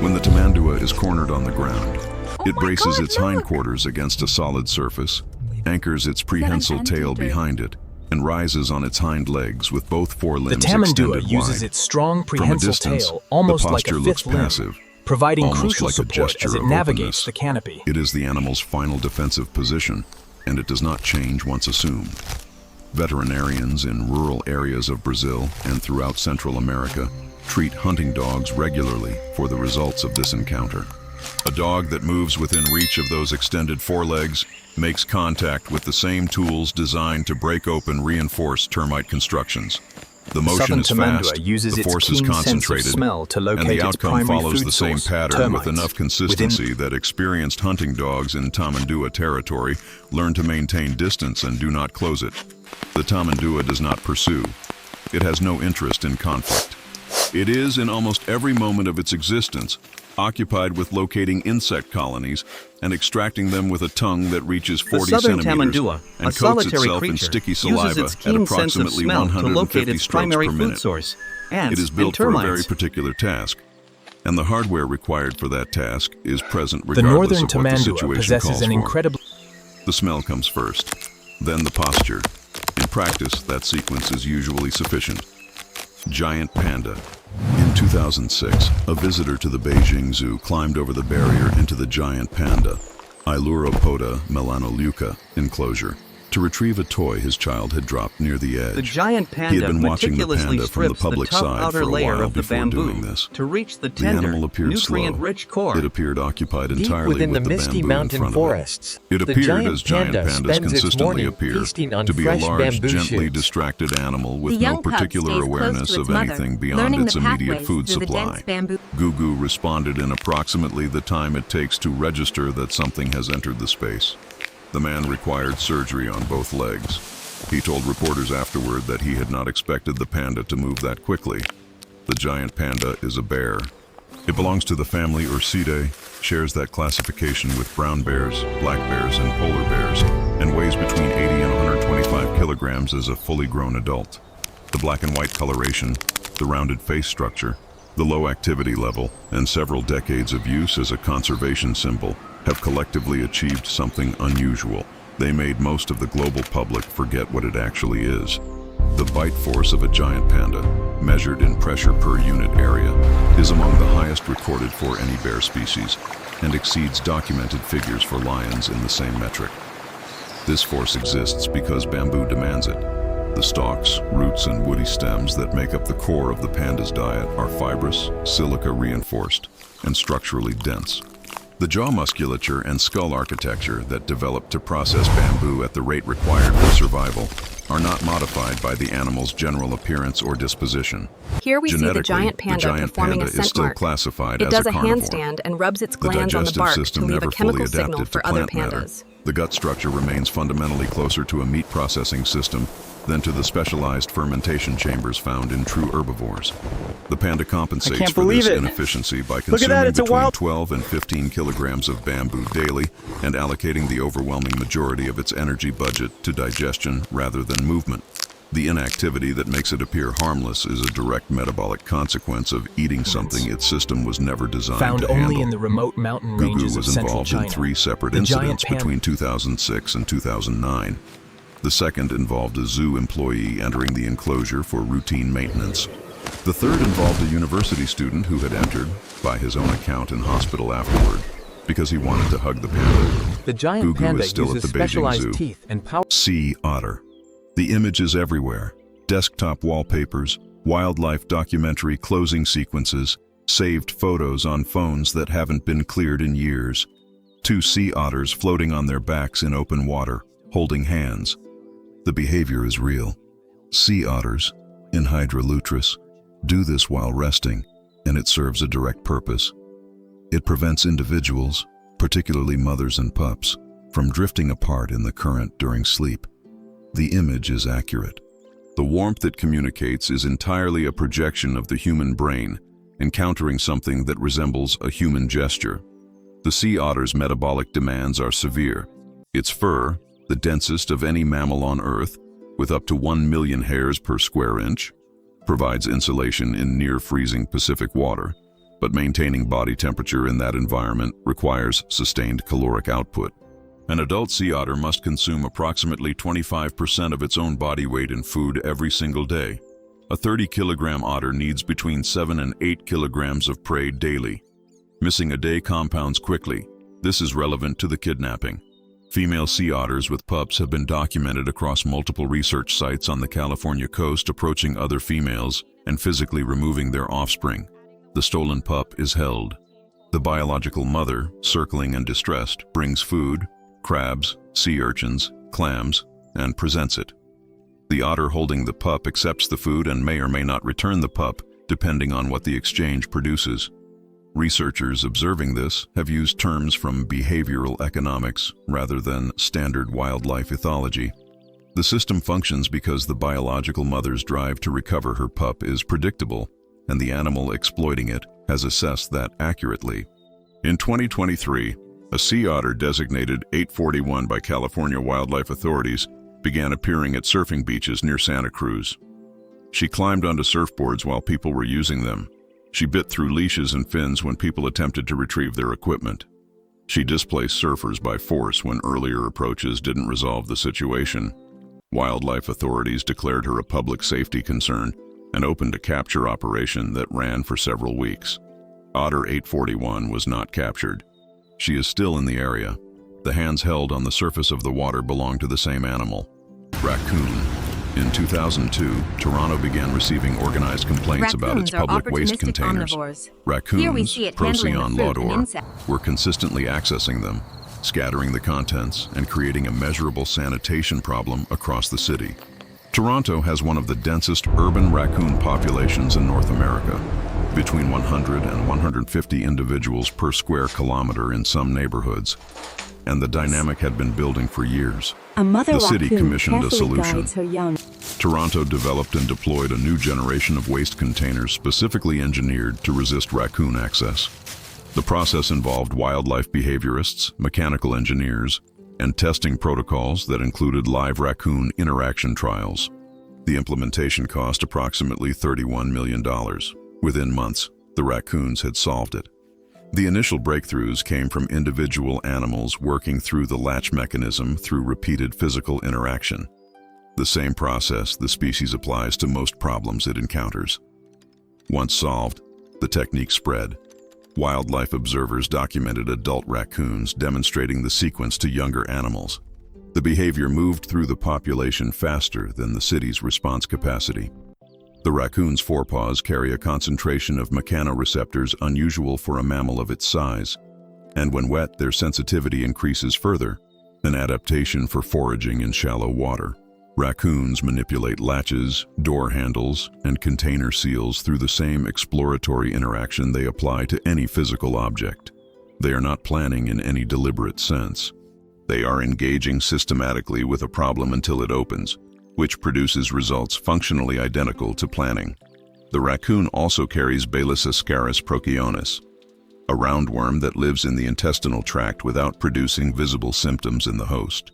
When the tamandua is cornered on the ground, it braces its hindquarters against a solid surface, anchors its prehensile tail behind it, and rises on its hind legs with both The forelimbs tamandua extended uses wide. its strong From a prehensile distance, tail almost the like posture a looks fifth limb, passive, providing almost crucial like a support gesture as it of navigates openness. the canopy. It is the animal's final defensive position, and it does not change once assumed. Veterinarians in rural areas of Brazil and throughout Central America treat hunting dogs regularly for the results of this encounter. A dog that moves within reach of those extended forelegs makes contact with the same tools designed to break open reinforced termite constructions. The motion is fast, the force is concentrated, and the outcome follows the same pattern with enough consistency that experienced hunting dogs in Tamandua territory learn to maintain distance and do not close it. The Tamandua does not pursue. It has no interest in conflict. It is, in almost every moment of its existence, occupied with locating insect colonies and extracting them with a tongue that reaches 40 centimeters and coats itself in sticky saliva at approximately 150 strokes per minute. It is built for a very particular task, and the hardware required for that task is present regardless of what the situation calls for. The smell comes first, then the posture. In practice, that sequence is usually sufficient. Giant panda. In 2006, a visitor to the Beijing Zoo climbed over the barrier into the giant panda, Ailuropoda melanoleuca, enclosure to retrieve a toy his child had dropped near the edge. The giant panda he had been watching the panda from the strips public the tough side outer for a layer while of the before bamboo doing this. to reach the The tender, animal appeared slow. nutrient-rich core. It appeared occupied Deep entirely within with the the misty bamboo mountain in front forests, of it. It the appeared, giant as giant panda pandas spends its consistently morning appear, feasting on to be a fresh large, bamboo gently shoots. distracted animal with The no young cub particular stays close awareness to of its mother, anything beyond learning its the immediate pathways food through the supply. dense bamboo. Gugu responded in approximately the time it takes to register that something has entered the space. The man required surgery on both legs. He told reporters afterward that he had not expected the panda to move that quickly. The giant panda is a bear. It belongs to the family Ursidae, shares that classification with brown bears, black bears, and polar bears, and weighs between 80 and 125 kilograms as a fully grown adult. The black and white coloration, the rounded face structure, the low activity level, and several decades of use as a conservation symbol have collectively achieved something unusual. They made most of the global public forget what it actually is. The bite force of a giant panda, measured in pressure per unit area, is among the highest recorded for any bear species and exceeds documented figures for lions in the same metric. This force exists because bamboo demands it. The stalks, roots, and woody stems that make up the core of the panda's diet are fibrous, silica-reinforced, and structurally dense. The jaw musculature and skull architecture that developed to process bamboo at the rate required for survival are not modified by the animal's general appearance or disposition. Here we see the Genetically, giant panda performing a is scent still mark. classified It as a does a carnivore. handstand and rubs its The glands on the digestive bark to system leave never a fully chemical signal adapted to for other plant matter. pandas. The gut structure remains fundamentally closer to a meat processing system than to the specialized fermentation chambers found in true herbivores. The panda compensates for this inefficiency by consuming between 12 and 15 kilograms of bamboo daily and allocating the overwhelming majority of its energy budget to digestion rather than movement. The inactivity that makes it appear harmless is a direct metabolic consequence of eating something its system was never designed Found to handle. only in the remote mountain ranges Gugu of was central involved China. in 3 separate The incidents giant panda- between 2006 and 2009. The second involved a zoo employee entering the enclosure for routine maintenance. The third involved a university student who had entered, by his own account, in hospital afterward because he wanted to hug the panda. The giant Gugu panda is still at uses the Beijing specialized Zoo. teeth and power. Sea otter. The image is everywhere. Desktop wallpapers, wildlife documentary closing sequences, saved photos on phones that haven't been cleared in years. 2 sea otters floating on their backs in open water, holding hands. The behavior is real. Sea otters, in Hydrolutris, do this while resting, and it serves a direct purpose. It prevents individuals, particularly mothers and pups, from drifting apart in the current during sleep. The image is accurate. The warmth it communicates is entirely a projection of the human brain, encountering something that resembles a human gesture. The sea otter's metabolic demands are severe. Its fur, the densest of any mammal on Earth, with up to 1 million hairs per square inch, provides insulation in near-freezing Pacific water, but maintaining body temperature in that environment requires sustained caloric output. An adult sea otter must consume approximately 25% of its own body weight in food every single day. A 30-kilogram otter needs between 7 and 8 kilograms of prey daily. Missing a day compounds quickly. This is relevant to the kidnapping. Female sea otters with pups have been documented across multiple research sites on the California coast approaching other females and physically removing their offspring. The stolen pup is held. The biological mother, circling and distressed, brings food, crabs, sea urchins, clams, and presents it. The otter holding the pup accepts the food and may or may not return the pup, depending on what the exchange produces. Researchers observing this have used terms from behavioral economics rather than standard wildlife ethology. The system functions because the biological mother's drive to recover her pup is predictable, and the animal exploiting it has assessed that accurately. In 2023, a sea otter designated 841 by California wildlife authorities began appearing at surfing beaches near Santa Cruz. She climbed onto surfboards while people were using them. She bit through leashes and fins when people attempted to retrieve their equipment. She displaced surfers by force when earlier approaches didn't resolve the situation. Wildlife authorities declared her a public safety concern and opened a capture operation that ran for several weeks. Otter 841 was not captured. She is still in the area. The hands held on the surface of the water belong to the same animal. Raccoon. In 2002, Toronto began receiving organized complaints about its public waste containers. Raccoons, Procyon laudor, were consistently accessing them, scattering the contents and creating a measurable sanitation problem across the city. Toronto has one of the densest urban raccoon populations in North America, between 100 and 150 individuals per square kilometer in some neighborhoods, and the dynamic had been building for years. The city commissioned a solution. Toronto developed and deployed a new generation of waste containers specifically engineered to resist raccoon access. The process involved wildlife behaviorists, mechanical engineers, and testing protocols that included live raccoon interaction trials. The implementation cost approximately $31 million. Within months, the raccoons had solved it. The initial breakthroughs came from individual animals working through the latch mechanism through repeated physical interaction. The same process the species applies to most problems it encounters. Once solved, the technique spread. Wildlife observers documented adult raccoons demonstrating the sequence to younger animals. The behavior moved through the population faster than the city's response capacity. The raccoon's forepaws carry a concentration of mechanoreceptors unusual for a mammal of its size, and when wet, their sensitivity increases further, an adaptation for foraging in shallow water. Raccoons manipulate latches, door handles, and container seals through the same exploratory interaction they apply to any physical object. They are not planning in any deliberate sense. They are engaging systematically with a problem until it opens, which produces results functionally identical to planning. The raccoon also carries Balis ascaris procyonis, a roundworm that lives in the intestinal tract without producing visible symptoms in the host.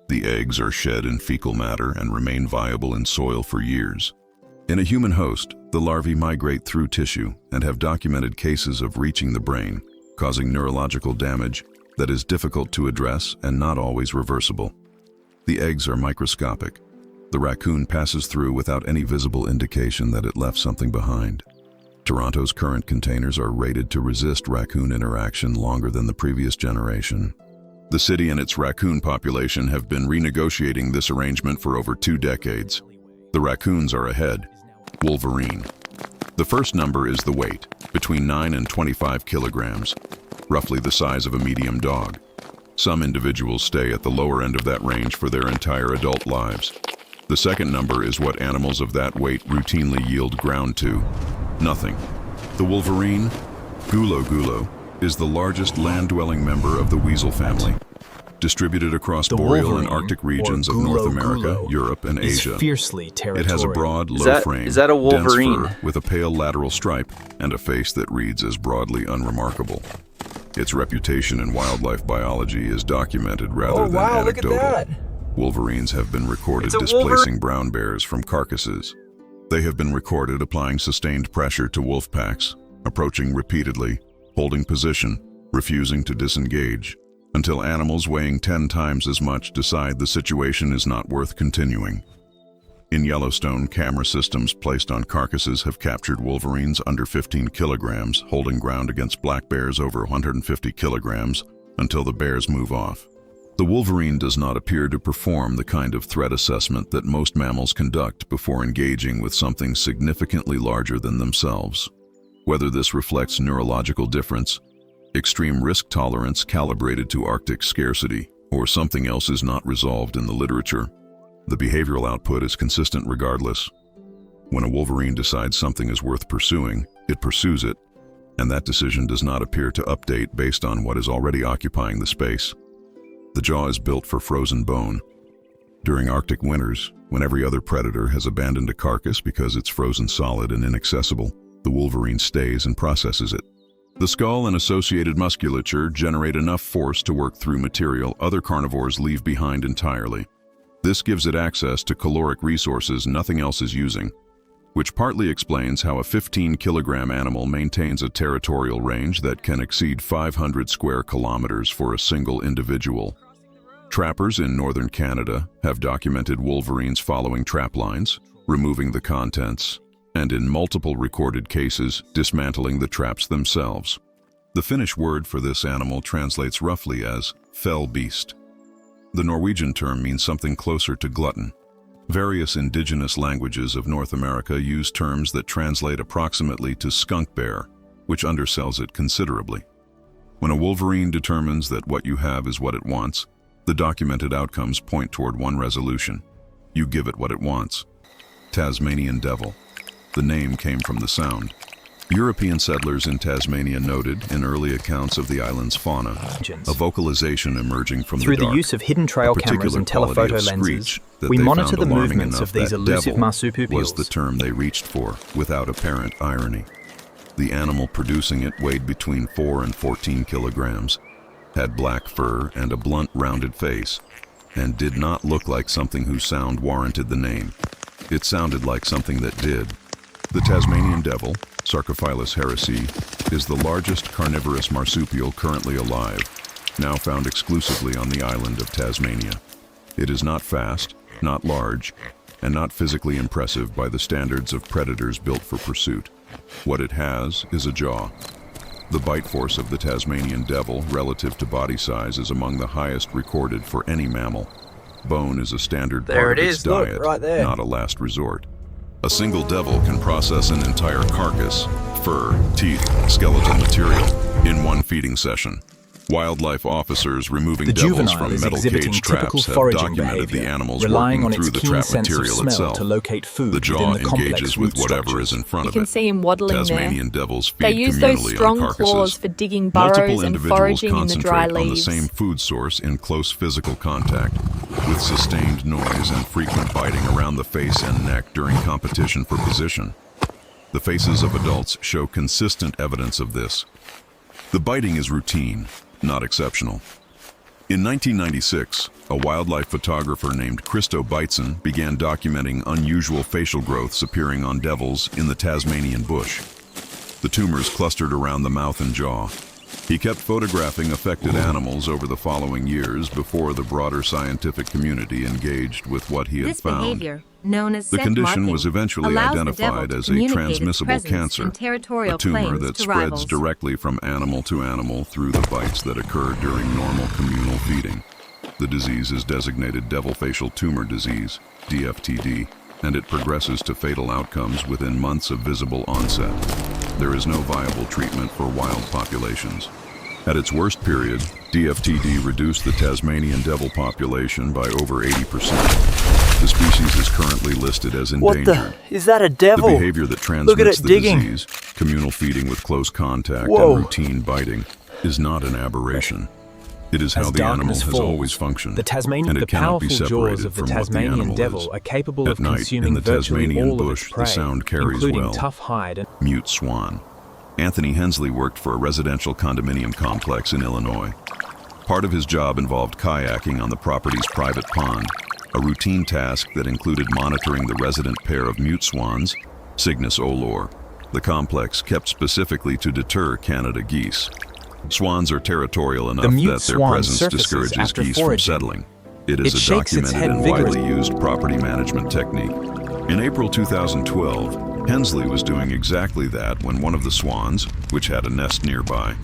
The eggs are shed in fecal matter and remain viable in soil for years. In a human host, the larvae migrate through tissue and have documented cases of reaching the brain, causing neurological damage that is difficult to address and not always reversible. The eggs are microscopic. The raccoon passes through without any visible indication that it left something behind. Toronto's current containers are rated to resist raccoon interaction longer than the previous generation. The city and its raccoon population have been renegotiating this arrangement for over 2 decades. The raccoons are ahead. Wolverine. The first number is the weight, between 9 and 25 kilograms, roughly the size of a medium dog. Some individuals stay at the lower end of that range for their entire adult lives. The second number is what animals of that weight routinely yield ground to: nothing. The wolverine, gulo, is the largest land-dwelling member of the weasel family, distributed across boreal and Arctic regions of North America, Europe, and Asia. Fiercely territorial. It has a broad, low frame, is that a wolverine? dense fur with a pale lateral stripe, and a face that reads as broadly unremarkable. Its reputation in wildlife biology is documented rather than anecdotal. Look at that. Wolverines have been recorded displacing brown bears from carcasses. They have been recorded applying sustained pressure to wolf packs, approaching repeatedly, holding position, refusing to disengage, until animals weighing 10 times as much decide the situation is not worth continuing. In Yellowstone, camera systems placed on carcasses have captured wolverines under 15 kilograms, holding ground against black bears over 150 kilograms until the bears move off. The wolverine does not appear to perform the kind of threat assessment that most mammals conduct before engaging with something significantly larger than themselves. Whether this reflects neurological difference, extreme risk tolerance calibrated to Arctic scarcity, or something else is not resolved in the literature. The behavioral output is consistent regardless. When a wolverine decides something is worth pursuing, it pursues it, and that decision does not appear to update based on what is already occupying the space. The jaw is built for frozen bone. During Arctic winters, when every other predator has abandoned a carcass because it's frozen solid and inaccessible, the wolverine stays and processes it. The skull and associated musculature generate enough force to work through material other carnivores leave behind entirely. This gives it access to caloric resources nothing else is using, which partly explains how a 15-kilogram animal maintains a territorial range that can exceed 500 square kilometers for a single individual. Trappers in northern Canada have documented wolverines following trap lines, removing the contents, and in multiple recorded cases, dismantling the traps themselves. The Finnish word for this animal translates roughly as fell beast. The Norwegian term means something closer to glutton. Various indigenous languages of North America use terms that translate approximately to skunk bear, which undersells it considerably. When a wolverine determines that what you have is what it wants, the documented outcomes point toward one resolution. You give it what it wants. Tasmanian devil. The name came from the sound. European settlers in Tasmania noted, in early accounts of the island's fauna, a vocalization emerging from Through the dark. the use of hidden trail cameras and telephoto lenses, we monitor the movements of these elusive marsupials. Was the term they reached for, without apparent irony. The animal producing it weighed between 4 and 14 kilograms, had black fur and a blunt, rounded face, and did not look like something whose sound warranted the name. It sounded like something that did. The Tasmanian devil, Sarcophilus heracei, is the largest carnivorous marsupial currently alive, now found exclusively on the island of Tasmania. It is not fast, not large, and not physically impressive by the standards of predators built for pursuit. What it has is a jaw. The bite force of the Tasmanian devil relative to body size is among the highest recorded for any mammal. Bone is a standard part of its diet, not a last resort. A single devil can process an entire carcass, fur, teeth, skeletal material, in one feeding session. Wildlife officers removing devils from metal cage traps have documented the animals working through the trap material itself. The jaw engages with whatever is in front of it. You can see him waddling Tasmanian there. devils feed They use those communally strong on claws carcasses. for digging burrows Multiple and individuals foraging in the dry concentrate on the leaves. same food source in close physical contact, with sustained noise and frequent biting around the face and neck during competition for position. The faces of adults show consistent evidence of this. The biting is routine, not exceptional. In 1996, a wildlife photographer named Christo Beitzen began documenting unusual facial growths appearing on devils in the Tasmanian bush. The tumors clustered around the mouth and jaw. He kept photographing affected animals over the following years before the broader scientific community engaged with what he had This found. behavior, known as The scent condition marking, was eventually allows the identified devil as to a communicate its transmissible presence cancer, in territorial a tumor claims that to spreads rivals. directly from animal to animal through the bites that occur during normal communal feeding. The disease is designated devil facial tumor disease, DFTD, and it progresses to fatal outcomes within months of visible onset. There is no viable treatment for wild populations. At its worst period, DFTD reduced the Tasmanian devil population by over 80%. The species is currently listed as endangered. What the? Is that a devil? The behavior that transmits the disease, communal feeding with close contact and routine biting, is not an aberration. It is how the animal has always functioned, and it cannot be separated from what the animal is. Are capable At of night, consuming in the virtually Tasmanian all of bush, its prey, the sound carries including well. tough hide and Mute swan. Anthony Hensley worked for a residential condominium complex in Illinois. Part of his job involved kayaking on the property's private pond, a routine task that included monitoring the resident pair of mute swans, Cygnus olor. The complex kept specifically to deter Canada geese. Swans are territorial enough that their presence discourages geese from settling. It is a documented and widely used property management technique. In April 2012, Hensley was doing exactly that when one of the swans, which had a nest nearby,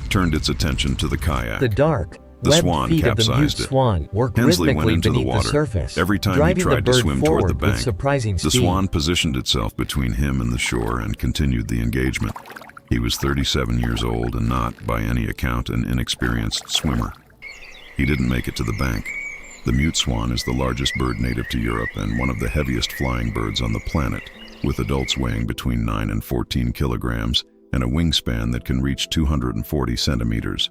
turned its attention to the kayak. The swan capsized it. Hensley went into the water. Every time he tried to swim toward the bank, the swan positioned itself between him and the shore and continued the engagement. He was 37 years old and not, by any account, an inexperienced swimmer. He didn't make it to the bank. The mute swan is the largest bird native to Europe and one of the heaviest flying birds on the planet, with adults weighing between 9 and 14 kilograms and a wingspan that can reach 240 centimeters.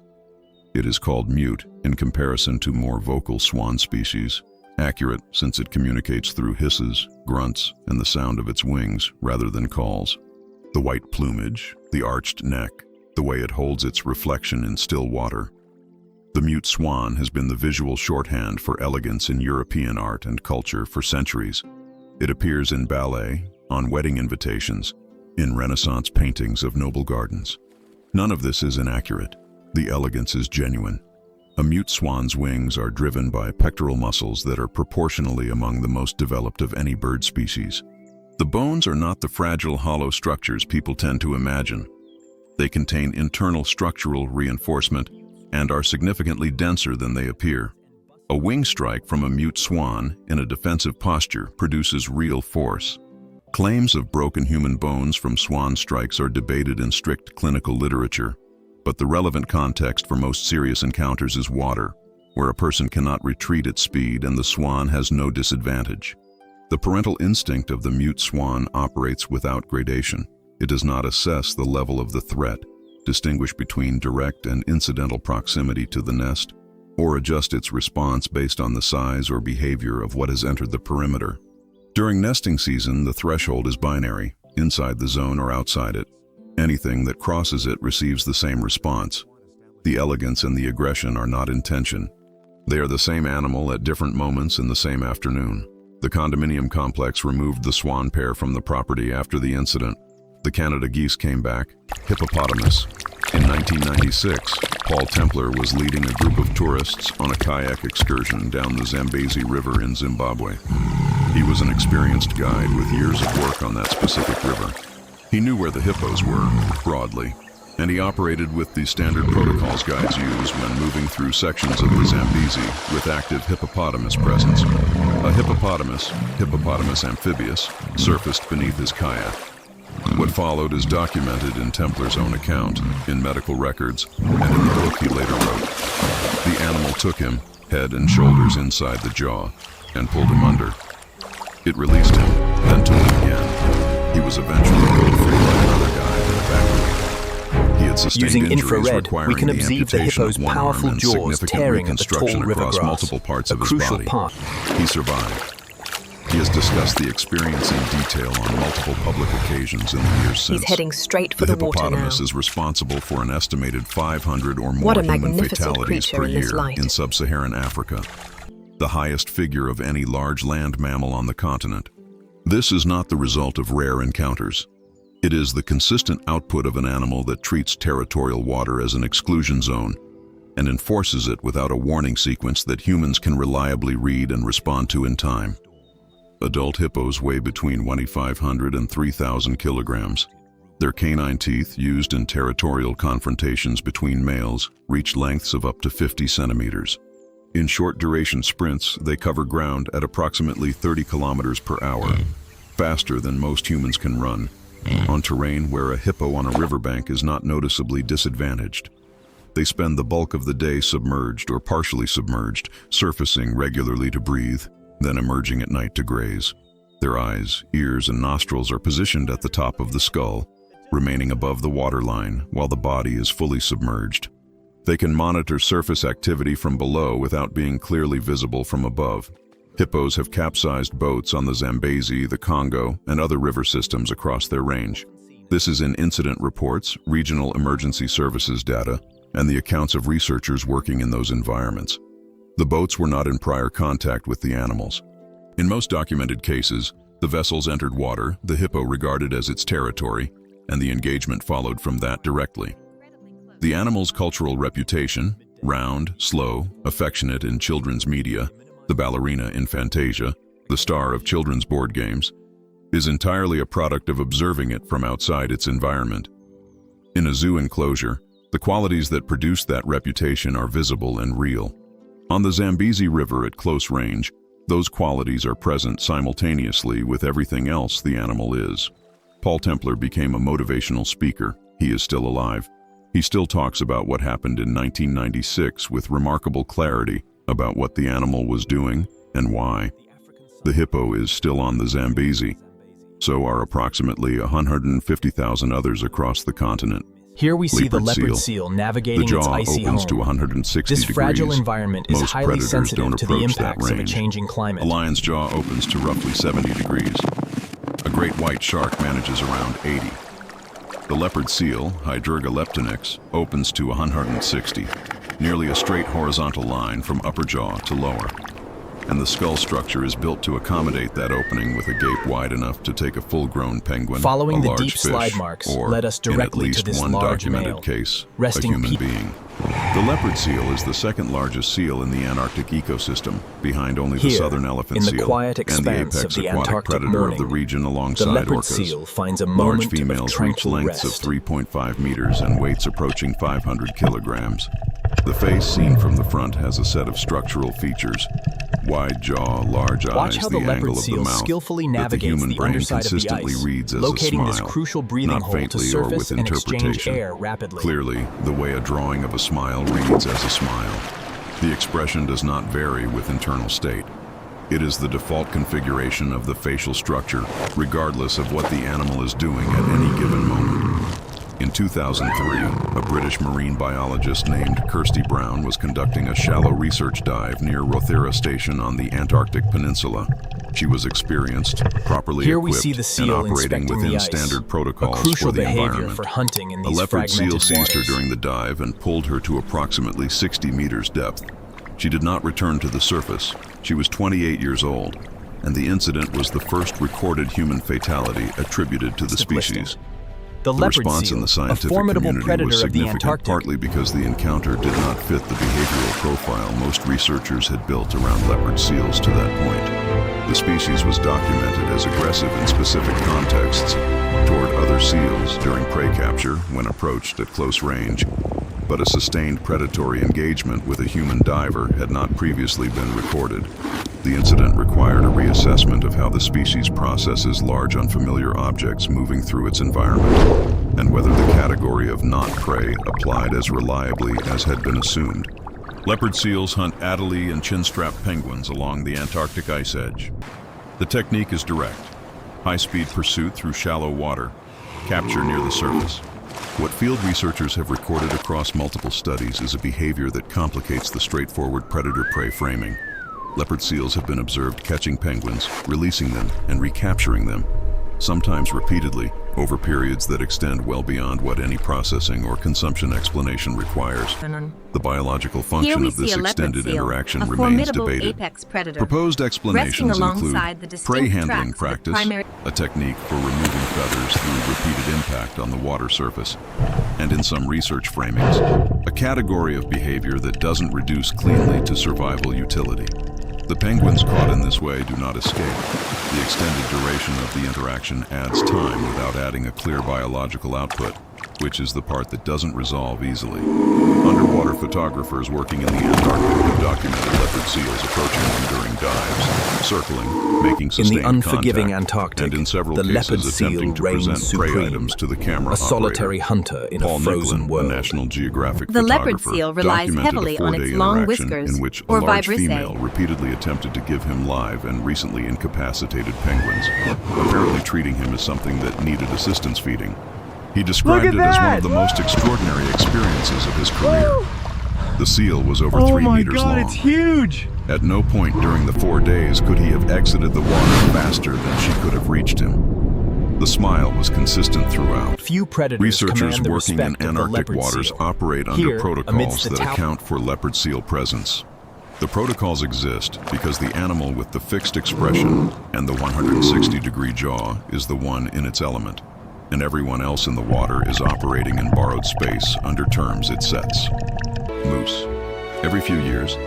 It is called mute in comparison to more vocal swan species, accurate since it communicates through hisses, grunts, and the sound of its wings rather than calls. The white plumage, the arched neck, the way it holds its reflection in still water. The mute swan has been the visual shorthand for elegance in European art and culture for centuries. It appears in ballet, on wedding invitations, in Renaissance paintings of noble gardens. None of this is inaccurate. The elegance is genuine. A mute swan's wings are driven by pectoral muscles that are proportionally among the most developed of any bird species. The bones are not the fragile, hollow structures people tend to imagine. They contain internal structural reinforcement and are significantly denser than they appear. A wing strike from a mute swan in a defensive posture produces real force. Claims of broken human bones from swan strikes are debated in strict clinical literature, but the relevant context for most serious encounters is water, where a person cannot retreat at speed and the swan has no disadvantage. The parental instinct of the mute swan operates without gradation. It does not assess the level of the threat, distinguish between direct and incidental proximity to the nest, or adjust its response based on the size or behavior of what has entered the perimeter. During nesting season, the threshold is binary, inside the zone or outside it. Anything that crosses it receives the same response. The elegance and the aggression are not in tension. They are the same animal at different moments in the same afternoon. The condominium complex removed the swan pair from the property after the incident. The Canada geese came back. Hippopotamus. In 1996, Paul Templer was leading a group of tourists on a kayak excursion down the Zambezi River in Zimbabwe. He was an experienced guide with years of work on that specific river. He knew where the hippos were, broadly, and he operated with the standard protocols guides use when moving through sections of the Zambezi with active hippopotamus presence. A hippopotamus amphibious, surfaced beneath his kayak. What followed is documented in Templer's own account, in medical records, and in the book he later wrote. The animal took him, head and shoulders inside the jaw, and pulled him under. It released him, then took him again. He was eventually pulled free by another guide and evacuated. He had sustained Using injuries infrared, requiring we can the observe the amputation hippo's of one powerful arm and jaws significant tearing at the tall reconstruction river across grass, multiple parts a of his crucial body. part. He survived. He has discussed the experience in detail on multiple public occasions in the years since. He's heading straight for The the water now. hippopotamus is responsible for an estimated 500 or more What a human magnificent fatalities creature per in this year light. in sub-Saharan Africa, the highest figure of any large land mammal on the continent. This is not the result of rare encounters. It is the consistent output of an animal that treats territorial water as an exclusion zone and enforces it without a warning sequence that humans can reliably read and respond to in time. Adult hippos weigh between 2,500 and 3,000 kilograms. Their canine teeth, used in territorial confrontations between males, reach lengths of up to 50 centimeters. In short-duration sprints, they cover ground at approximately 30 kilometers per hour, faster than most humans can run, on terrain where a hippo on a riverbank is not noticeably disadvantaged. They spend the bulk of the day submerged or partially submerged, surfacing regularly to breathe, then emerging at night to graze. Their eyes, ears, and nostrils are positioned at the top of the skull, remaining above the waterline while the body is fully submerged. They can monitor surface activity from below without being clearly visible from above. Hippos have capsized boats on the Zambezi, the Congo, and other river systems across their range. This is in incident reports, regional emergency services data, and the accounts of researchers working in those environments. The boats were not in prior contact with the animals. In most documented cases, the vessels entered water, the hippo regarded as its territory, and the engagement followed from that directly. The animal's cultural reputation, round, slow, affectionate in children's media, the ballerina in Fantasia, the star of children's board games, is entirely a product of observing it from outside its environment. In a zoo enclosure, the qualities that produce that reputation are visible and real. On the Zambezi River at close range, those qualities are present simultaneously with everything else the animal is. Paul Templer became a motivational speaker, he is still alive. He still talks about what happened in 1996 with remarkable clarity about what the animal was doing and why. The hippo is still on the Zambezi. So are approximately 150,000 others across the continent. Here we see the leopard seal navigating its icy home. The jaw opens to 160 this degrees. fragile environment is Most highly predators sensitive don't to the approach that impacts of a range. changing climate. A lion's jaw opens to roughly 70 degrees. A great white shark manages around 80. The leopard seal, Hydrurga leptonix, opens to 160, nearly a straight horizontal line from upper jaw to lower. And the skull structure is built to accommodate that opening with a gape wide enough to take a full-grown penguin, Following a the large deep fish, slide marks or, led us in at directly least to this one large documented male, case, a resting human peaceful. being. The leopard seal is the second largest seal in the Antarctic ecosystem, behind only the Here, southern elephant in the seal quiet and the expanse of apex the aquatic Antarctic predator morning, of the region the alongside leopard orcas. seal finds a Large moment of females reach tranquil lengths rest. of 3.5 meters and weights approaching 500 kilograms. The face, seen from the front, has a set of structural features. Wide jaw, large Watch eyes, how the the leopard angle of the seal mouth skillfully that the navigates human the brain underside of the consistently ice, reads as locating a this smile, crucial breathing not hole to faintly or surface with and exchange interpretation. air rapidly. Clearly, the way a drawing of a smile reads as a smile. The expression does not vary with internal state. It is the default configuration of the facial structure, regardless of what the animal is doing at any given moment. In 2003, a British marine biologist named Kirsty Brown was conducting a shallow research dive near Rothera Station on the Antarctic Peninsula. She was experienced, properly Here we equipped, see the seal and operating inspecting within the ice, standard protocols a crucial for the behavior environment. for hunting in A these leopard seal fragmented seized her waters. during the dive and pulled her to approximately 60 meters depth. She did not return to the surface. She was 28 years old, and the incident was the first recorded human fatality attributed to the species. The The leopard response in seal, the a scientific formidable community predator was of the significant, Antarctic, partly because the encounter did not fit the behavioral profile most researchers had built around leopard seals to that point. The species was documented as aggressive in specific contexts toward other seals during prey capture when approached at close range, but a sustained predatory engagement with a human diver had not previously been recorded. The incident required a reassessment of how the species processes large unfamiliar objects moving through its environment, and whether the category of not prey applied as reliably as had been assumed. Leopard seals hunt Adelie and chinstrap penguins along the Antarctic ice edge. The technique is direct: high-speed pursuit through shallow water, capture near the surface. What field researchers have recorded across multiple studies is a behavior that complicates the straightforward predator-prey framing. Leopard seals have been observed catching penguins, releasing them, and recapturing them, sometimes repeatedly, over periods that extend well beyond what any processing or consumption explanation requires. The biological Here function we of this see a leopard extended seal, interaction a remains formidable debated. apex predator, Proposed resting explanations include alongside the distinct prey handling tracks of the practice, primary. a technique for removing feathers through repeated impact on the water surface, and in some research framings, a category of behavior that doesn't reduce cleanly to survival utility. The penguins caught in this way do not escape. The extended duration of the interaction adds time without adding a clear biological output, which is the part that doesn't resolve easily. Underwater photographers working in the Antarctic have documented leopard seals approaching them during dives, circling, making sustained In the unforgiving contact, Antarctic, and in several the cases leopard seal attempting to reigns present prey supreme, items to the camera a solitary operator. hunter in Paul a frozen Nicklin, world. a National Geographic The leopard photographer, seal relies documented heavily a on 4-day its long interaction whiskers, in which a or large vibrissae. female repeatedly attempted to give him live and recently incapacitated penguins, apparently treating him as something that needed assistance feeding. He described it as one of the most extraordinary experiences of his career. The seal was over 3 meters long. It's huge! At no point during the 4 days could he have exited the water faster than she could have reached him. The smile was consistent throughout. Few predators Researchers command the working in respect of the Antarctic leopard waters seal. operate under Here, protocols amidst the that account for leopard seal presence. The protocols exist because the animal with the fixed expression and the 160-degree jaw is the one in its element, and everyone else in the water is operating in borrowed space under terms it sets. Moose. Every few years,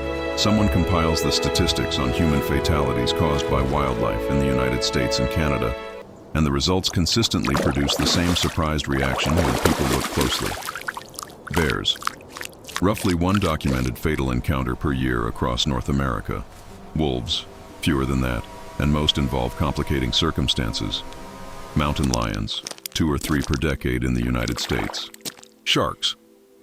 someone compiles the statistics on human fatalities caused by wildlife in the United States and Canada, and the results consistently produce the same surprised reaction when people look closely. Bears. Roughly 1 documented fatal encounter per year across North America. Wolves. Fewer than that, and most involve complicating circumstances. Mountain lions. 2 or 3 per decade in the United States. Sharks,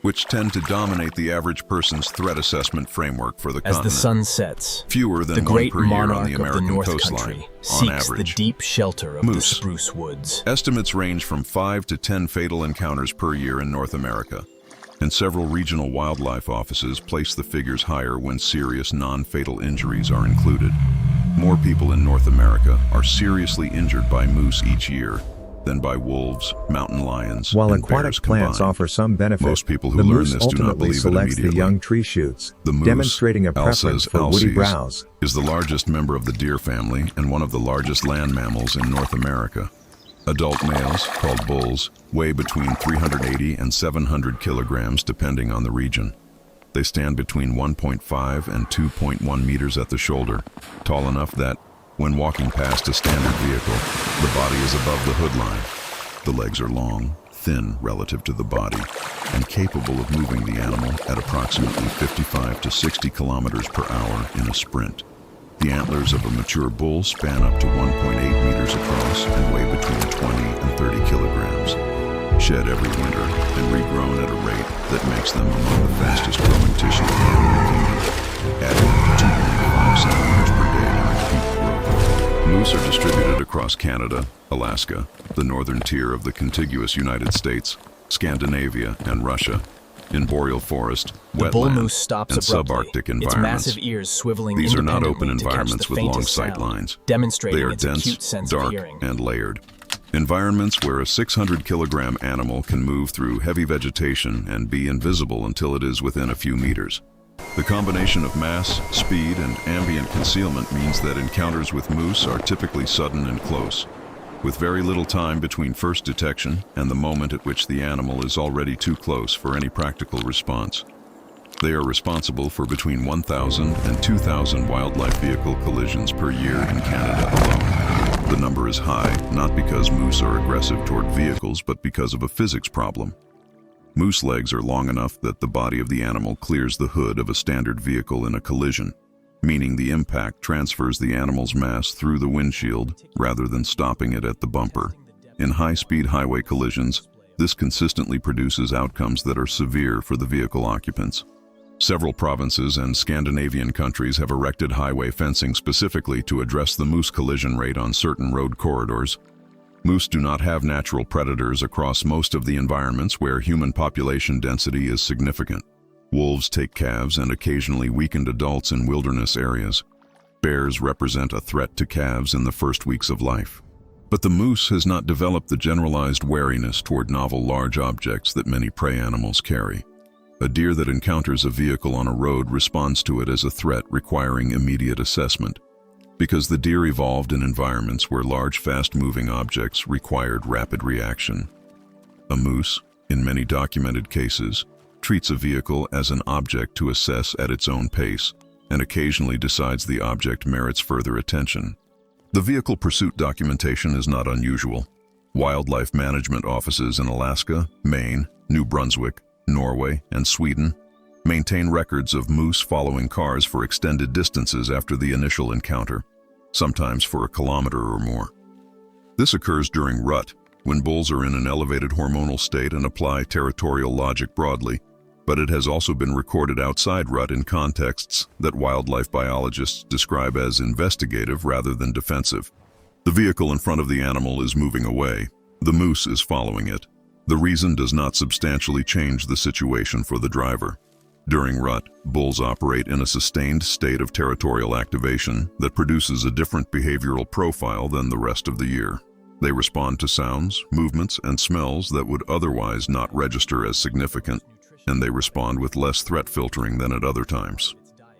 which tend to dominate the average person's threat assessment framework for the As continent. the sun sets, Fewer than the great 1 per year on monarch the of the American North coastline, Country on seeks the average. deep shelter of the Moose. spruce woods. Estimates range from 5 to 10 fatal encounters per year in North America, and several regional wildlife offices place the figures higher when serious non-fatal injuries are included. More people in North America are seriously injured by moose each year than by wolves, mountain lions, While and aquatic bears plants combined. offer some benefit, Most people who the learn moose this do not ultimately believe it selects the immediately. young tree shoots, The moose, demonstrating a preference Alces for woody alces, browse. is the largest member of the deer family and one of the largest land mammals in North America. Adult males, called bulls, weigh between 380 and 700 kilograms depending on the region. They stand between 1.5 and 2.1 meters at the shoulder, tall enough that, when walking past a standard vehicle, the body is above the hood line. The legs are long, thin relative to the body, and capable of moving the animal at approximately 55 to 60 kilometers per hour in a sprint. The antlers of a mature bull span up to 1.8 meters across and weigh between 20 and 30 kilograms. Shed every winter and regrown at a rate that makes them among the fastest growing tissue in the animal kingdom, adding 2.5 centimeters per day during peak growth. Moose are distributed across Canada, Alaska, the northern tier of the contiguous United States, Scandinavia, and Russia, in boreal forest, The bull wetland, moose stops and abruptly, subarctic its environments. massive ears swiveling These are not independently open to catch environments the with long faintest sight sound, lines. demonstrating They are its dense, acute sense dark, of hearing. and layered. Environments where a 600-kilogram animal can move through heavy vegetation and be invisible until it is within a few meters. The combination of mass, speed, and ambient concealment means that encounters with moose are typically sudden and close, with very little time between first detection and the moment at which the animal is already too close for any practical response. They are responsible for between 1,000 and 2,000 wildlife vehicle collisions per year in Canada alone. The number is high, not because moose are aggressive toward vehicles, but because of a physics problem. Moose legs are long enough that the body of the animal clears the hood of a standard vehicle in a collision, meaning the impact transfers the animal's mass through the windshield rather than stopping it at the bumper. In high-speed highway collisions, this consistently produces outcomes that are severe for the vehicle occupants. Several provinces and Scandinavian countries have erected highway fencing specifically to address the moose collision rate on certain road corridors. Moose do not have natural predators across most of the environments where human population density is significant. Wolves take calves and occasionally weakened adults in wilderness areas. Bears represent a threat to calves in the first weeks of life. But the moose has not developed the generalized wariness toward novel large objects that many prey animals carry. A deer that encounters a vehicle on a road responds to it as a threat requiring immediate assessment, because the deer evolved in environments where large, fast-moving objects required rapid reaction. A moose, in many documented cases, treats a vehicle as an object to assess at its own pace, and occasionally decides the object merits further attention. The vehicle pursuit documentation is not unusual. Wildlife management offices in Alaska, Maine, New Brunswick, Norway, and Sweden maintain records of moose following cars for extended distances after the initial encounter, sometimes for a kilometer or more. This occurs during rut, when bulls are in an elevated hormonal state and apply territorial logic broadly, but it has also been recorded outside rut in contexts that wildlife biologists describe as investigative rather than defensive. The vehicle in front of the animal is moving away. The moose is following it. The reason does not substantially change the situation for the driver. During rut, bulls operate in a sustained state of territorial activation that produces a different behavioral profile than the rest of the year. They respond to sounds, movements, and smells that would otherwise not register as significant, and they respond with less threat filtering than at other times.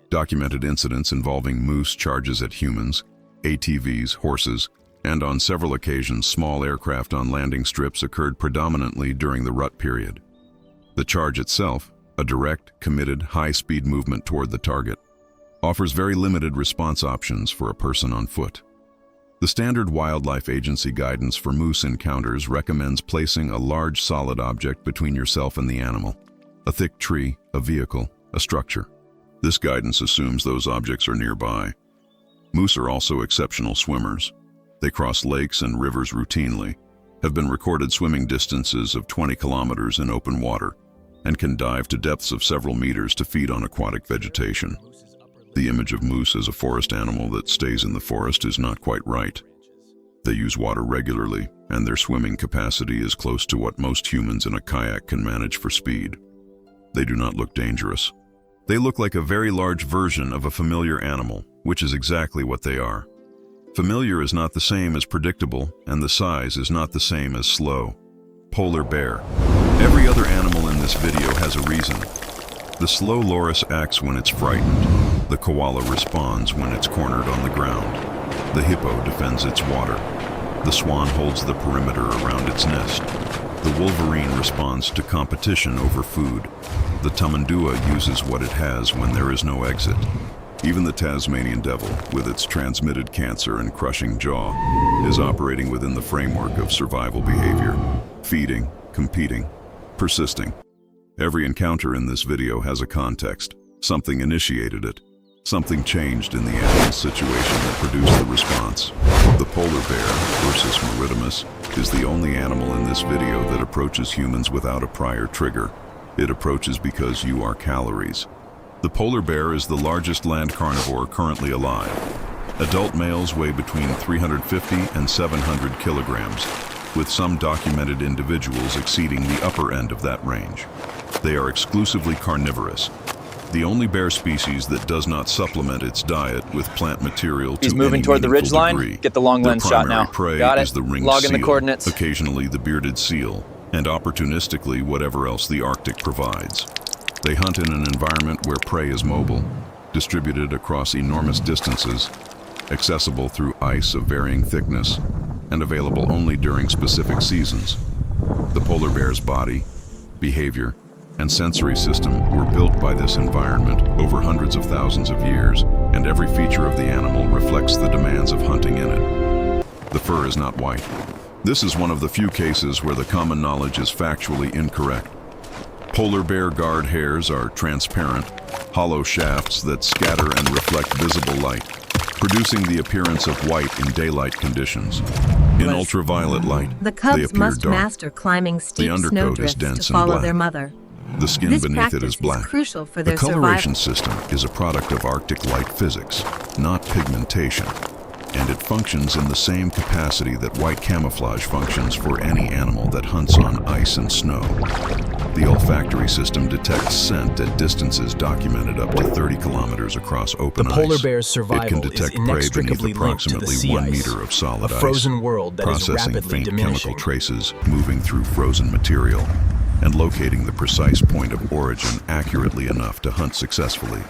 Documented incidents involving moose charges at humans, ATVs, horses, and on several occasions small aircraft on landing strips occurred predominantly during the rut period. The charge itself, a direct, committed, high-speed movement toward the target, offers very limited response options for a person on foot. The standard Wildlife Agency guidance for moose encounters recommends placing a large solid object between yourself and the animal, a thick tree, a vehicle, a structure. This guidance assumes those objects are nearby. Moose are also exceptional swimmers. They cross lakes and rivers routinely, have been recorded swimming distances of 20 kilometers in open water and can dive to depths of several meters to feed on aquatic vegetation. The image of moose as a forest animal that stays in the forest is not quite right. They use water regularly, and their swimming capacity is close to what most humans in a kayak can manage for speed. They do not look dangerous. They look like a very large version of a familiar animal, which is exactly what they are. Familiar is not the same as predictable, and the size is not the same as slow. Polar bear. Every other animal in this video has a reason. The slow loris acts when it's frightened. The koala responds when it's cornered on the ground. The hippo defends its water. The swan holds the perimeter around its nest. The wolverine responds to competition over food. The tamandua uses what it has when there is no exit. Even the Tasmanian devil, with its transmitted cancer and crushing jaw, is operating within the framework of survival behavior. Feeding, competing, persisting. Every encounter in this video has a context. Something initiated it. Something changed in the animal situation that produced the response. The polar bear, versus Maritimus, is the only animal in this video that approaches humans without a prior trigger. It approaches because you are calories. The polar bear is the largest land carnivore currently alive. Adult males weigh between 350 and 700 kilograms, with some documented individuals exceeding the upper end of that range. They are exclusively carnivorous. The only bear species that does not supplement its diet with plant material to He's moving toward the ridge line. Get the long lens shot now. Prey Got it. is the ringed Log in the seal, coordinates. occasionally the bearded seal, and opportunistically whatever else the Arctic provides. They hunt in an environment where prey is mobile, distributed across enormous distances, accessible through ice of varying thickness, and available only during specific seasons. The polar bear's body, behavior, and sensory system were built by this environment over hundreds of thousands of years, and every feature of the animal reflects the demands of hunting in it. The fur is not white. This is one of the few cases where the common knowledge is factually incorrect. Polar bear guard hairs are transparent, hollow shafts that scatter and reflect visible light, producing the appearance of white in daylight conditions. In ultraviolet light, The they cubs appear must dark. master climbing steep undercoat is snowdrifts dense to and follow black. their mother. The skin This beneath it practice is black. crucial for The their coloration survival. system is a product of Arctic light physics, not pigmentation, and it functions in the same capacity that white camouflage functions for any animal that hunts on ice and snow. The olfactory system detects scent at distances documented up to 30 kilometers across open The ice. polar bear's It can survival is detect prey beneath inextricably linked to the approximately sea 1 ice, meter of solid a ice, frozen world that is processing rapidly faint diminishing. chemical traces moving through frozen material, and locating the precise point of origin accurately enough to hunt successfully.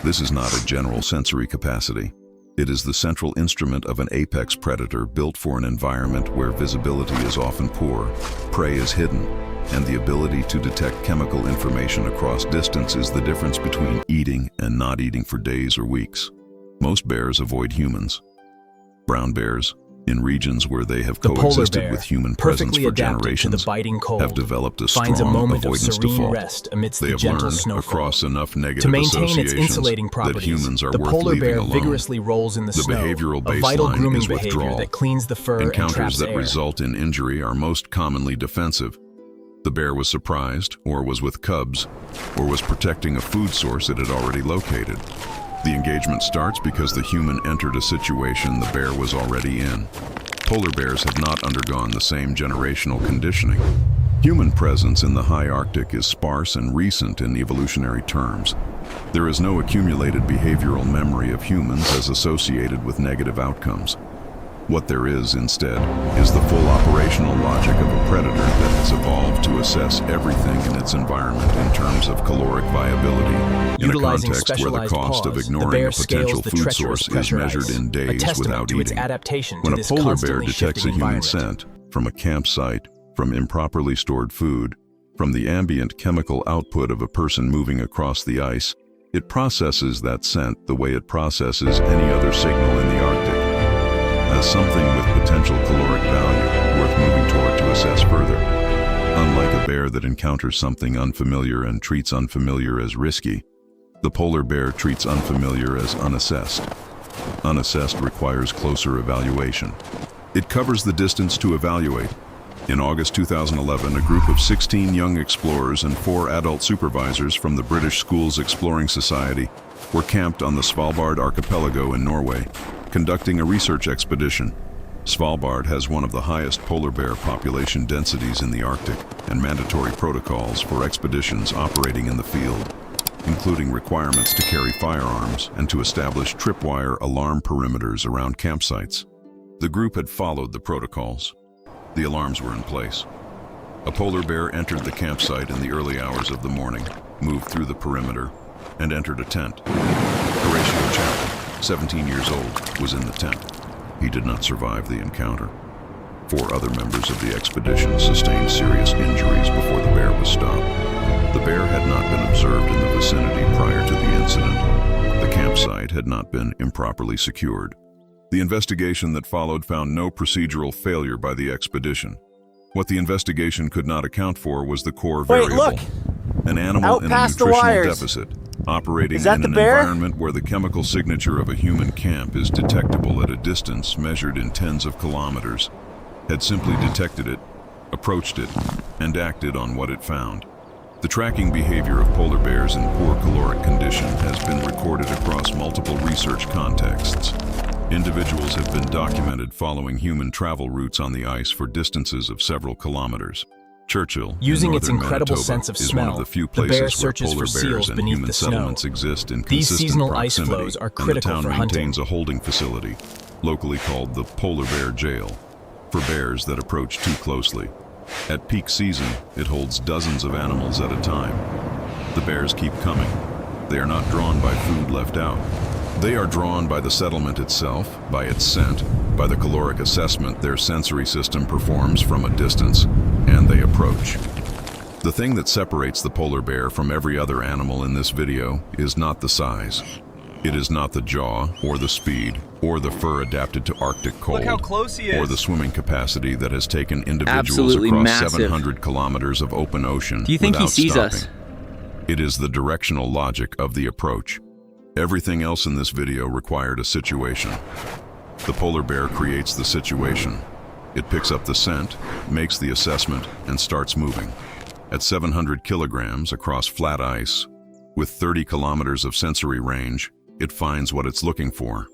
This is not a general sensory capacity. It is the central instrument of an apex predator built for an environment where visibility is often poor, prey is hidden, and the ability to detect chemical information across distance is the difference between eating and not eating for days or weeks. Most bears avoid humans. Brown bears, in regions where they have The polar coexisted bear, with human presence perfectly for adapted to generations, the biting cold, have developed a finds a strong moment of avoidance serene default. rest amidst They the have gentle learned snowfall. across enough negative To maintain its associations insulating that properties, humans are the worth polar leaving bear alone. vigorously rolls in the The snow, behavioral a vital baseline grooming is behavior withdrawal. that cleans the fur and Encounters traps that air. result in injury are most commonly defensive. The bear was surprised, or was with cubs, or was protecting a food source it had already located. The engagement starts because the human entered a situation the bear was already in. Polar bears have not undergone the same generational conditioning. Human presence in the high Arctic is sparse and recent in evolutionary terms. There is no accumulated behavioral memory of humans as associated with negative outcomes. What there is, instead, is the full operational logic of a predator that has evolved to assess everything in its environment in terms of caloric viability, in a Utilizing context where the specialized cost of paws, the ignoring bear a scales potential the food treacherous source is pressure measured ice, in a days testament without to its eating. adaptation When to a this polar bear constantly detects a shifting human environment. scent from a campsite, from improperly stored food, from the ambient chemical output of a person moving across the ice, it processes that scent the way it processes any other signal in the Arctic, as something with potential caloric value worth moving toward to assess further. Unlike a bear that encounters something unfamiliar and treats unfamiliar as risky, the polar bear treats unfamiliar as unassessed. Unassessed requires closer evaluation. It covers the distance to evaluate, In August 2011, a group of 16 young explorers and 4 adult supervisors from the British Schools Exploring Society were camped on the Svalbard archipelago in Norway, conducting a research expedition. Svalbard has one of the highest polar bear population densities in the Arctic, and mandatory protocols for expeditions operating in the field, including requirements to carry firearms and to establish tripwire alarm perimeters around campsites. The group had followed the protocols. The alarms were in place. A polar bear entered the campsite in the early hours of the morning, moved through the perimeter, and entered a tent. Horatio Chapman, 17 years old, was in the tent. He did not survive the encounter. 4 other members of the expedition sustained serious injuries before the bear was stopped. The bear had not been observed in the vicinity prior to the incident. The campsite had not been improperly secured. The investigation that followed found no procedural failure by the expedition. What the investigation could not account for was the core variable. Look! An animal Out in a past the nutritional wires. deficit, operating Is that in the an bear? environment where the chemical signature of a human camp is detectable at a distance measured in tens of kilometers, had simply detected it, approached it, and acted on what it found. The tracking behavior of polar bears in poor caloric condition has been recorded across multiple research contexts. Individuals have been documented following human travel routes on the ice for distances of several kilometers. Churchill, Using in its northern incredible Manitoba, sense of is smell, one of the few the bear places where searches polar for bears seals and beneath human the snow. settlements exist in These consistent seasonal ice proximity, flows are and the critical town for hunting. maintains a holding facility, locally called the Polar Bear Jail, for bears that approach too closely. At peak season, it holds dozens of animals at a time. The bears keep coming. They are not drawn by food left out. They are drawn by the settlement itself, by its scent, by the caloric assessment their sensory system performs from a distance, and they approach. The thing that separates the polar bear from every other animal in this video is not the size. It is not the jaw, or the speed, or the fur adapted to Arctic cold, Look how close he is. or the swimming capacity that has taken individuals Absolutely across massive. 700 kilometers of open ocean Do you think he without sees stopping. us? It is the directional logic of the approach. Everything else in this video required a situation. The polar bear creates the situation. It picks up the scent, makes the assessment, and starts moving. At 700 kilograms across flat ice, with 30 kilometers of sensory range, it finds what it's looking for.